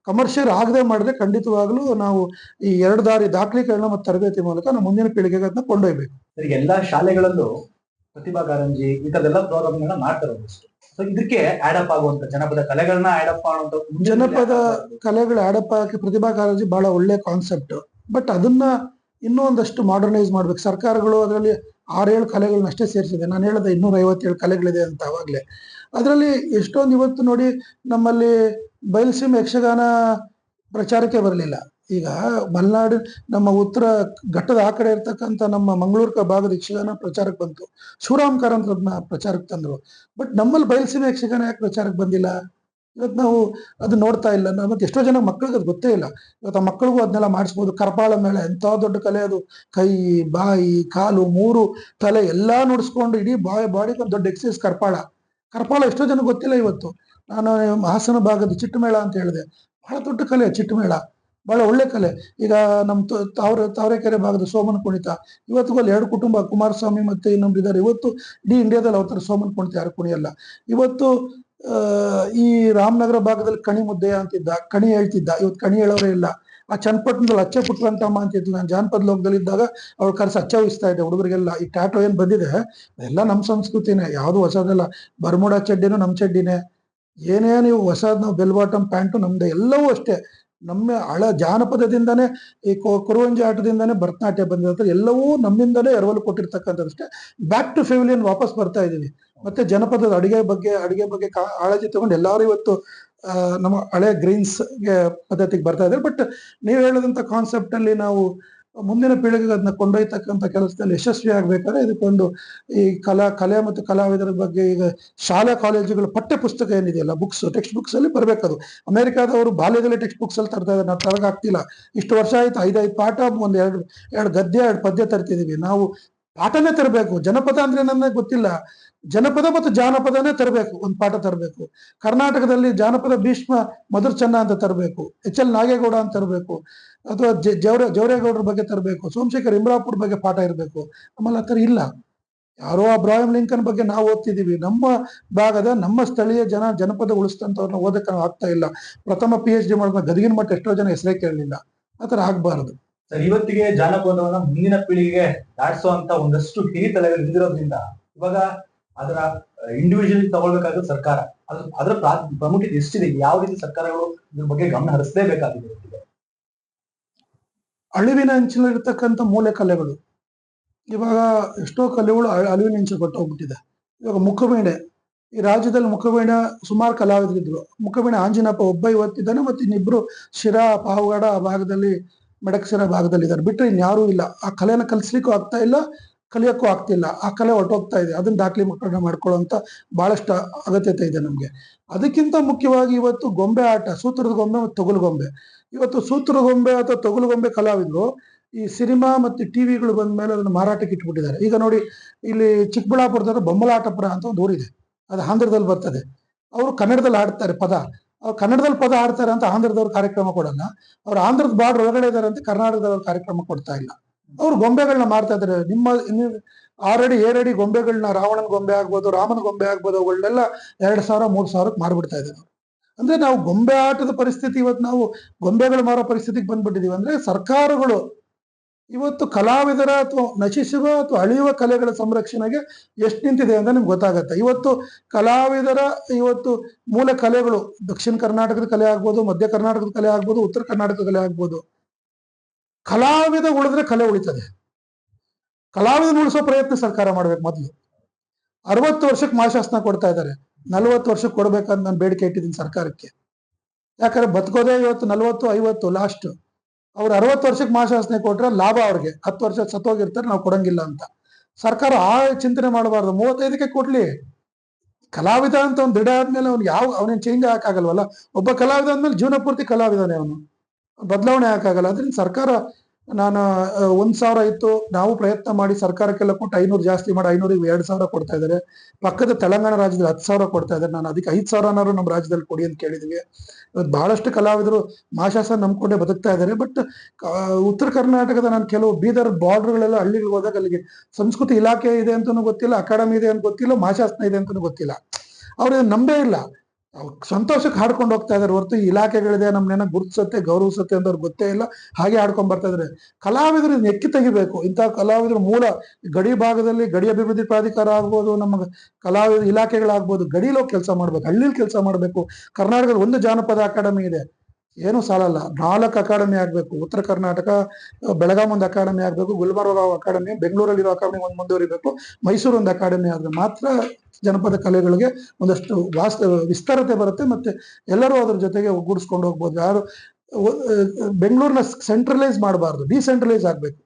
Speaker 2: ಕಮರ್ಷಿಯಲ್ ಆಗದೆ ಮಾಡಿದ್ರೆ ಖಂಡಿತವಾಗ್ಲೂ ನಾವು ಈ 2 ದಾರಿ ದಾಖಲೀಕರಣ ಮತ್ತು ತರಬೇತಿ ಮೂಲಕ ನಾವು ಮುಂದಿನ ಪೀಳಿಗೆಗೆ ಅದನ್ನ ಕೊಂಡೊಯ್ಬೇಕು.
Speaker 3: ಸರಿ, ಎಲ್ಲಾ ಶಾಲೆಗಳಲ್ಲೂ ಪ್ರತಿಭಾ ಕಾರಂಜಿ ಈ ತರದೆಲ್ಲ ಪ್ರೋಗ್ರಾಮ್ಗಳನ್ನ ಮಾಡ್ತಾರೆ. ಸೊ ಇದಕ್ಕೆ ಆಡಪ್ ಆಗುವಂತ ಜನಪದ ಕಲೆಗಳನ್ನ ಆಡಪ್ ಮಾಡುವಂತ
Speaker 2: ಜನಪದ ಕಲೆಗಳು ಆಡಪ್ ಆಗಿ ಪ್ರತಿಭಾ ಕಾರಂಜಿ ಬಹಳ ಒಳ್ಳೆ ಕಾನ್ಸೆಪ್ಟ್. ಬಟ್ ಅದನ್ನ ಇನ್ನೂ ಒಂದಷ್ಟು ಮಾಡರ್ನೈಸ್ ಮಾಡ್ಬೇಕು. ಸರ್ಕಾರಗಳು ಅದರಲ್ಲಿ 6-7 ಕಲೆಗಳನ್ನ ಅಷ್ಟೇ ಸೇರಿಸಿದೆ. ನಾನು ಹೇಳಿದೆ 257 ಕಲೆಗಳಿದೆ ಅಂತ ಅವಾಗ್ಲೇ. ಅದರಲ್ಲಿ ಎಷ್ಟೊಂದು ಇವತ್ತು ನೋಡಿ, ನಮ್ಮಲ್ಲಿ ಬಯಲುಸೀಮೆ ಯಕ್ಷಗಾನ ಪ್ರಚಾರಕ್ಕೆ ಬರಲಿಲ್ಲ. ಈಗ ಮಲೆನಾಡು, ನಮ್ಮ ಉತ್ತರ ಘಟ್ಟದ ಆ ಕಡೆ ಇರ್ತಕ್ಕಂಥ ನಮ್ಮ ಮಂಗಳೂರು ಭಾಗದ ಯಕ್ಷಗಾನ ಪ್ರಚಾರಕ್ಕೆ ಬಂತು. ಶಿವರಾಮ್ ಕಾರಂತ್ ಅದನ್ನ ಪ್ರಚಾರಕ್ಕೆ ತಂದ್ರು. ಬಟ್ ನಮ್ಮಲ್ಲಿ ಬಯಲುಸೀಮೆ ಯಕ್ಷಗಾನ ಯಾಕೆ ಪ್ರಚಾರಕ್ಕೆ ಬಂದಿಲ್ಲ? ಇವತ್ತು ನಾವು ಅದು ನೋಡ್ತಾ ಇಲ್ಲ. ಮತ್ತೆ ಎಷ್ಟೋ ಜನ ಮಕ್ಕಳಿಗೆ ಅದು ಗೊತ್ತೇ ಇಲ್ಲ. ಇವತ್ತು ಆ ಮಕ್ಕಳಿಗೂ ಅದನ್ನೆಲ್ಲ ಮಾಡಿಸ್ಬೋದು. ಕರ್ಪಾಳ ಮೇಳ ಎಂತ ದೊಡ್ಡ ಕಲೆ ಅದು. ಕೈ, ಬಾಯಿ, ಕಾಲು, 3 ತಲೆ ಎಲ್ಲಾ ನುಡಿಸ್ಕೊಂಡು ಇಡೀ ಬಾಡಿಗೆ ಒಂದು ದೊಡ್ಡ ಎಕ್ಸಸೈಸ್ ಕರ್ಪಾಳ. ಎಷ್ಟೋ ಜನ ಗೊತ್ತಿಲ್ಲ ಇವತ್ತು. ನಾನು ಹಾಸನ ಭಾಗದ ಚಿಟ್ಟಮೇಳ ಅಂತ ಹೇಳಿದೆ, ಬಹಳ ದೊಡ್ಡ ಕಲೆ ಚಿಟ್ಟಮೇಳ, ಬಹಳ ಒಳ್ಳೆ ಕಲೆ. ಈಗ ನಮ್ ತಾವರೆಕೆರೆ ಭಾಗದ ಸೋಮನ ಕುಣಿತ, ಇವತ್ತಿಗೂ ಅಲ್ಲಿ 2 ಕುಟುಂಬ, ಕುಮಾರಸ್ವಾಮಿ ಮತ್ತೆ ಇನ್ನೊಬ್ರು ಇದ್ದಾರೆ. ಇವತ್ತು ಇಡೀ ಇಂಡಿಯಾದಲ್ಲಿ ಅವ್ರ ಸೋಮನ ಕುಣಿತ ಯಾರು ಕುಣಿಯಲ್ಲ. ಇವತ್ತು ಈ ರಾಮನಗರ ಭಾಗದಲ್ಲಿ ಕಣಿ ಮುದ್ದೆಯ ಅಂತಿದ್ದ, ಕಣಿ ಹೇಳ್ತಿದ್ದ. ಇವತ್ತು ಕಣಿ ಹೇಳೋರೇ ಇಲ್ಲ. ಆ ಚನ್ನಪಟ್ಟಣದಲ್ಲಿ ಅಚ್ಚೆ ಪುಟ್ರಂತಮ್ಮ ಅಂತಿದ್ಲು. ನಾನು ಜಾನಪದ ಲೋಕದಲ್ಲಿ ಇದ್ದಾಗ ಅವ್ಳು ಕರ್ಸಿ ಅಚ್ಚ ವಹಿಸ್ತಾ ಇದ್ದೆ ಹುಡುಗರಿಗೆಲ್ಲ. ಈ ಟ್ಯಾಟೋ ಏನ್ ಬಂದಿದೆ ಎಲ್ಲ ನಮ್ಮ ಸಂಸ್ಕೃತಿನೇ, ಯಾವ್ದು ಹೊಸದಲ್ಲ. ಬರ್ಮುಡಾ ಚಡ್ಡಿನೂ ನಮ್ ಚಡ್ಡಿನೇ. ಏನೇ ನೀವು ಹೊಸದ್, ನಾವು ಬೆಲ್ ಬಾಟಮ್ ಪ್ಯಾಂಟು ನಮ್ದೆ, ಎಲ್ಲವೂ ಅಷ್ಟೇ. ನಮ್ಮ ಜಾನಪದದಿಂದಾನೇ, ಈ ಕುರುವಂಜಿ ಆಟದಿಂದಾನೇ ಭರತನಾಟ್ಯ ಬಂದಿರುತ್ತೆ. ಎಲ್ಲವೂ ನಮ್ಮಿಂದಲೇ ಎರವಲು ಕೊಟ್ಟಿರ್ತಕ್ಕಂಥದ್ದಷ್ಟೇ. ಬ್ಯಾಕ್ ಟು ಫೆವಿಲಿಯನ್ ವಾಪಸ್ ಬರ್ತಾ ಇದೀವಿ. ಮತ್ತೆ ಜನಪದದ ಅಡಿಗೆ ಬಗ್ಗೆ ಕಾಳಜಿ ತಗೊಂಡು ಎಲ್ಲರೂ ಇವತ್ತು ನಮ್ಮ ಹಳೆ ಗ್ರೀನ್ಸ್ ಪದ್ಧತಿಗೆ ಬರ್ತಾ ಇದ್ದಾರೆ. ಬಟ್ ನೀವು ಹೇಳಿದಂತ ಕಾನ್ಸೆಪ್ಟ್ ಅಲ್ಲಿ ನಾವು ಮುಂದಿನ ಪೀಳಿಗೆಗೆ ಅದನ್ನ ಕೊಂಡೊಯ್ತಕ್ಕಂಥ ಕೆಲಸದಲ್ಲಿ ಯಶಸ್ವಿ ಆಗ್ಬೇಕಾದ್ರೆ ಇದಕ್ಕೊಂದು ಈ ಕಲೆ ಮತ್ತು ಕಲಾವಿದರ ಬಗ್ಗೆ ಈಗ ಶಾಲಾ ಕಾಲೇಜುಗಳ ಪಠ್ಯ ಪುಸ್ತಕ ಏನಿದೆಯಲ್ಲ, ಟೆಕ್ಸ್ಟ್ ಬುಕ್ಸ್ ಅಲ್ಲಿ ಬರ್ಬೇಕದು. ಅಮೆರಿಕಾದವರು ಬಾಲ್ಯದಲ್ಲಿ ಟೆಕ್ಸ್ಟ್ ಬುಕ್ಸ್ ಅಲ್ಲಿ ತರ್ತಾ ಇದ್ದಾರೆ, ನಾವು ತರಗಾಗ್ತಿಲ್ಲ. ಇಷ್ಟು ವರ್ಷ ಆಯ್ತು, 5 ಪಾಠ, ಒಂದ್ ಎರಡು ಗದ್ಯ, 2 ಪದ್ಯ ತರ್ತಿದೀವಿ. ನಾವು ಪಾಠನೇ ತರಬೇಕು. ಜನಪದ ಅಂದ್ರೆ ನನಗೆ ಗೊತ್ತಿಲ್ಲ. ಜನಪದ ಮತ್ತು ಜಾನಪದನೇ ತರಬೇಕು, ಒಂದು ಪಾಠ ತರಬೇಕು. ಕರ್ನಾಟಕದಲ್ಲಿ ಜಾನಪದ ಭೀಷ್ಮ ಮಧುರ್ ಚೆನ್ನ ಅಂತ ತರಬೇಕು, HL ನಾಗೇಗೌಡ ಅಂತ ತರಬೇಕು, ಅಥವಾ ಜವರೇಗೌಡರ ಬಗ್ಗೆ ತರಬೇಕು, ಸೋಮಶೇಖರ್ ಇಂಬ್ರಾಪುರ್ ಬಗ್ಗೆ ಪಾಠ ಇರಬೇಕು. ಆಮೇಲೆ ಆ ಥರ ಇಲ್ಲ. ಯಾರೋ ಅಬ್ರಾಹಿಂ ಲಿಂಕನ್ ಬಗ್ಗೆ ನಾವು ಓದ್ತಿದೀವಿ. ನಮ್ಮ ಭಾಗದ, ನಮ್ಮ ಸ್ಥಳೀಯ ಜನಪದ ಉಳಿಸ್ತಂತವ್ರನ್ನ ಓದಕ್ಕೆ ನಾವು ಆಗ್ತಾ ಇಲ್ಲ. ಪ್ರಥಮ PhD ಮಾಡಿದ ಗದಗಿನ ಮಟ್ಟ ಎಷ್ಟೋ ಜನ ಹೆಸರೇ ಕೇಳಲಿಲ್ಲ. ಆತರ ಆಗ್ಬಾರದು.
Speaker 3: ಸರ್, ಇವತ್ತಿಗೆ ಜಾನಪದವನ್ನ ಮುಂದಿನ ಪೀಳಿಗೆಗೆ ದಾಟಿಸುವಂತ ಒಂದಷ್ಟು ಹಿರಿತಲೆಗಳು ಇದ್ದಿರೋದ್ರಿಂದ ಇವಾಗ ಅದರ ಇಂಡಿವಿಜುವಲ್ ತಗೊಳ್ಬೇಕಾದ ಸರ್ಕಾರ, ಅದರ ಪ್ರಾಮುಖ್ಯತೆ ಎಷ್ಟಿದೆ? ಯಾವ ರೀತಿ ಸರ್ಕಾರಗಳು ಇದ್ರ ಬಗ್ಗೆ ಗಮನ ಹರಿಸಲೇಬೇಕಾಗಿದೆ?
Speaker 2: ಅಳಿವಿನ ಅಂಚಿನಲ್ಲಿರ್ತಕ್ಕಂಥ ಮೂಲೆ ಕಲೆಗಳು, ಇವಾಗ ಎಷ್ಟೋ ಕಲೆಗಳು ಅಳಿವಿನ ಅಂಚು ಕೊಟ್ಟೋಗ್ಬಿಟ್ಟಿದೆ. ಇವಾಗ ಮುಖವೀಣೆ, ಈ ರಾಜ್ಯದಲ್ಲಿ ಮುಖವೀಣೆ ಸುಮಾರು ಕಲಾವಿದರಿದ್ರು. ಮುಖವೀಣೆ ಆಂಜಿನಪ್ಪ ಒಬ್ಬ ಇವತ್ತಿದ್ದಾನೆ, ಮತ್ತೆ ಇನ್ನಿಬ್ರು ಶಿರಾ, ಪಾವಗಡ ಆ ಭಾಗದಲ್ಲಿ, ಮಡಕಶಿರಾ ಭಾಗದಲ್ಲಿ ಇದ್ದಾರೆ. ಬಿಟ್ರೆ ಇನ್ಯಾರೂ ಇಲ್ಲ. ಆ ಕಲೆನ ಕಲಿಸ್ಲಿಕ್ಕೂ ಆಗ್ತಾ ಇಲ್ಲ, ಕಲಿಯೋಕ್ಕೂ ಆಗ್ತಿಲ್ಲ. ಆ ಕಲೆ ಹೊರಟೋಗ್ತಾ ಇದೆ. ಅದನ್ನ ದಾಖಲೀಕರಣ ಮಾಡ್ಕೊಳ್ಳೋಂತ ಬಹಳಷ್ಟು ಅಗತ್ಯತೆ ಇದೆ ನಮ್ಗೆ. ಅದಕ್ಕಿಂತ ಮುಖ್ಯವಾಗಿ ಇವತ್ತು ಗೊಂಬೆ ಆಟ, ಸೂತ್ರದ ಗೊಂಬೆ ಮತ್ತು ತೊಗಲು ಗೊಂಬೆ. ಇವತ್ತು ಸೂತ್ರದ ಗೊಂಬೆ ಅಥವಾ ತೊಗಲು ಗೊಂಬೆ ಕಲಾವಿದರು ಈ ಸಿನಿಮಾ ಮತ್ತು ಟಿವಿಗಳು ಬಂದ ಮೇಲೆ ಅದನ್ನು ಮಾರಾಟಕ್ಕೆ ಇಟ್ಬಿಟ್ಟಿದ್ದಾರೆ. ಈಗ ನೋಡಿ, ಇಲ್ಲಿ ಚಿಕ್ಕಬಳ್ಳಾಪುರದಲ್ಲಿ ಬೊಮ್ಮಲಾಟಪುರ ಅಂತ ಒಂದು ಊರಿದೆ, ಅದು ಆಂಧ್ರದಲ್ಲಿ ಬರ್ತದೆ. ಅವರು ಕನ್ನಡದಲ್ಲಿ ಆಡ್ತಾರೆ ಪದ. ಅವ್ರು ಕನ್ನಡದಲ್ಲಿ ಪದ ಆಡ್ತಾರೆ ಅಂತ ಆಂಧ್ರದವ್ರು ಕಾರ್ಯಕ್ರಮ ಕೊಡಲ್ಲ. ಅವ್ರು ಆಂಧ್ರದ ಬಾರ್ಡರ್ ಒಳಗಡೆ ಇದಾರೆ ಅಂತ ಕರ್ನಾಟಕದವ್ರು ಕಾರ್ಯಕ್ರಮ ಕೊಡ್ತಾ ಇಲ್ಲ. ಅವ್ರು ಗೊಂಬೆಗಳನ್ನ ಮಾರ್ತಾ ಇದಾರೆ. ನಿಮ್ಮ 6 ಅಡಿ ಗೊಂಬೆಗಳನ್ನ, ರಾವಣನ ಗೊಂಬೆ ಆಗ್ಬೋದು, ರಾಮನ ಗೊಂಬೆ ಆಗ್ಬೋದು, ಅವುಗಳನ್ನೆಲ್ಲ 2,000 3,000ಕ್ಕೆ ಮಾರ್ಬಿಡ್ತಾ ಇದ್ದಾರೆ. ಅಂದ್ರೆ ನಾವು ಗೊಂಬೆ ಆಟದ ಪರಿಸ್ಥಿತಿ, ಇವತ್ತು ನಾವು ಗೊಂಬೆಗಳು ಮಾರೋ ಪರಿಸ್ಥಿತಿಗೆ ಬಂದ್ಬಿಟ್ಟಿದೀವಿ. ಅಂದ್ರೆ ಸರ್ಕಾರಗಳು ಇವತ್ತು ಕಲಾವಿದರ ಅಥವಾ ನಶಿಸುವ ಅಥವಾ ಅಳಿಯುವ ಕಲೆಗಳ ಸಂರಕ್ಷಣೆಗೆ ಎಷ್ಟು ನಿಂತಿದೆ ಅಂತ ನಿಮ್ಗೆ ಗೊತ್ತಾಗತ್ತೆ. ಇವತ್ತು ಕಲಾವಿದರ ಇವತ್ತು ಮೂಲ ಕಲೆಗಳು ದಕ್ಷಿಣ ಕರ್ನಾಟಕದ ಕಲೆ ಆಗ್ಬೋದು, ಮಧ್ಯ ಕರ್ನಾಟಕದ ಕಲೆ ಆಗ್ಬೋದು, ಉತ್ತರ ಕರ್ನಾಟಕದ ಕಲೆ ಆಗ್ಬೋದು. ಕಲಾವಿದ ಉಳಿದ್ರೆ ಕಲೆ ಉಳಿತದೆ. ಕಲಾವಿದನ ಉಳಿಸೋ ಪ್ರಯತ್ನ ಸರ್ಕಾರ ಮಾಡ್ಬೇಕು. ಮೊದಲು 60 ವರ್ಷಕ್ಕೆ ಮಾಶಾಸನ ಕೊಡ್ತಾ ಇದ್ದಾರೆ, 40 ವರ್ಷಕ್ಕೆ ಕೊಡ್ಬೇಕಂತ ನಾನು ಬೇಡಿಕೆ ಇಟ್ಟಿದ್ದೀನಿ ಸರ್ಕಾರಕ್ಕೆ. ಯಾಕಂದ್ರೆ ಬದುಕೋದೇ ಇವತ್ತು 40-50 ಲಾಸ್ಟ್. ಅವ್ರು 60 ವರ್ಷಕ್ಕೆ ಮಾಶಾಸನೆ ಕೊಟ್ರೆ ಲಾಭ ಅವ್ರಿಗೆ, 10 ವರ್ಷ ಸತ್ತೋಗಿರ್ತಾರೆ, ನಾವು ಕೊಡಂಗಿಲ್ಲ ಅಂತ. ಸರ್ಕಾರ ಆ ಚಿಂತನೆ ಮಾಡಬಾರ್ದು. 35ಕ್ಕೆ ಕೊಡ್ಲಿ. ಕಲಾವಿದ ಅಂತ ಅವ್ನು ದೃಢ ಆದ್ಮೇಲೆ ಅವ್ನಿಗೆ ಅವನೇನು ಚೇಂಜ್ ಹಾಕಾಗಲ್ವಲ್ಲ. ಒಬ್ಬ ಕಲಾವಿದ ಅಂದ್ಮೇಲೆ ಜೀವನ ಪೂರ್ತಿ ಕಲಾವಿದನೇ, ಅವನು ಬದಲಾವಣೆ ಹಾಕಾಗಲ್ಲ. ಅದರಿಂದ ಸರ್ಕಾರ ನಾನು 1,000 ಇತ್ತು, ನಾವು ಪ್ರಯತ್ನ ಮಾಡಿ ಸರ್ಕಾರಕ್ಕೆಲ್ಲ ಕೊಟ್ಟು 500 ಜಾಸ್ತಿ ಮಾಡಿ 500ಗೆ 2,000 ಕೊಡ್ತಾ ಇದ್ದಾರೆ. ಪಕ್ಕದ ತೆಲಂಗಾಣ ರಾಜ್ಯದಲ್ಲಿ 10,000 ಕೊಡ್ತಾ ಇದ್ದಾರೆ. ನಾನು ಅದಕ್ಕೆ 5,000 ನಮ್ಮ ರಾಜ್ಯದಲ್ಲಿ ಕೊಡಿ ಅಂತ ಕೇಳಿದ್ವಿ. ಬಹಳಷ್ಟು ಕಲಾವಿದರು ಮಾಶಾಸನ ನಂಬ್ಕೊಂಡೇ ಬದುಕ್ತಾ ಇದ್ದಾರೆ. ಬಟ್ ಉತ್ತರ ಕರ್ನಾಟಕದ ನಾನು ಕೆಲವು ಬೀದರ್ ಬಾರ್ಡರ್ಗಳೆಲ್ಲ ಹಳ್ಳಿಗಳಿಗೆ ಹೋದಾಗ ಅಲ್ಲಿಗೆ ಸಂಸ್ಕೃತಿ ಇಲಾಖೆ ಇದೆ ಅಂತಲೂ ಗೊತ್ತಿಲ್ಲ, ಅಕಾಡೆಮಿ ಇದೆ ಅಂತ ಗೊತ್ತಿಲ್ಲ, ಮಾಶಾಸನ ಇದೆ ಅಂತಲೂ ಗೊತ್ತಿಲ್ಲ. ಅವ್ರಿಗೆ ನಂಬೇ ಇಲ್ಲ. ಸಂತೋಷಕ್ಕೆ ಹಾಡ್ಕೊಂಡು ಹೋಗ್ತಾ ಇದಾರೆ ಹೊರತು ಈ ಇಲಾಖೆಗಳಿದೆ ನಮ್ನೇನ ಗುರುತಿಸುತ್ತೆ ಗೌರವಿಸುತ್ತೆ ಅಂತ ಅವ್ರಿಗೆ ಗೊತ್ತೇ ಇಲ್ಲ. ಹಾಗೆ ಹಾಡ್ಕೊಂಡ್ ಬರ್ತಾ ಇದಾರೆ. ಕಲಾವಿದರು ಎಕ್ಕಿ ತೆಗಿಬೇಕು. ಇಂತಹ ಕಲಾವಿದರು ಮೂಲ ಗಡಿ ಭಾಗದಲ್ಲಿ ಗಡಿ ಅಭಿವೃದ್ಧಿ ಪ್ರಾಧಿಕಾರ ಆಗ್ಬೋದು, ನಮ್ಮ ಕಲಾವಿದ ಇಲಾಖೆಗಳಾಗ್ಬೋದು, ಗಡಿಲೋ ಕೆಲಸ ಮಾಡ್ಬೇಕು, ಹಳ್ಳಿಲಿ ಕೆಲಸ ಮಾಡ್ಬೇಕು. ಕರ್ನಾಟಕದ ಒಂದು ಜಾನಪದ ಅಕಾಡೆಮಿ ಇದೆ, ಏನು ಸಾಲಲ್ಲ. 4 ಅಕಾಡೆಮಿ ಆಗ್ಬೇಕು. ಉತ್ತರ ಕರ್ನಾಟಕ ಬೆಳಗಾಂ ಒಂದು ಅಕಾಡೆಮಿ ಆಗ್ಬೇಕು, ಗುಲ್ಬರ್ಗ ಅಕಾಡೆಮಿ, ಬೆಂಗಳೂರಲ್ಲಿರೋ ಅಕಾಡೆಮಿ ಒಂದು ಮುಂದುವರಿಬೇಕು, ಮೈಸೂರು ಒಂದು ಅಕಾಡೆಮಿ ಆದ್ರೆ ಮಾತ್ರ ಜನಪದ ಕಲೆಗಳಿಗೆ ಒಂದಷ್ಟು ವಿಸ್ತಾರತೆ ಬರುತ್ತೆ. ಮತ್ತೆ ಎಲ್ಲರೂ ಅದ್ರ ಜೊತೆಗೆ ಒಗ್ಗೂಡಿಸ್ಕೊಂಡು ಹೋಗ್ಬೋದು. ಯಾರು ಬೆಂಗಳೂರಿನ ಸೆಂಟ್ರಲೈಸ್ ಮಾಡಬಾರ್ದು, ಡಿಸೆಂಟ್ರಲೈಸ್ ಆಗ್ಬೇಕು.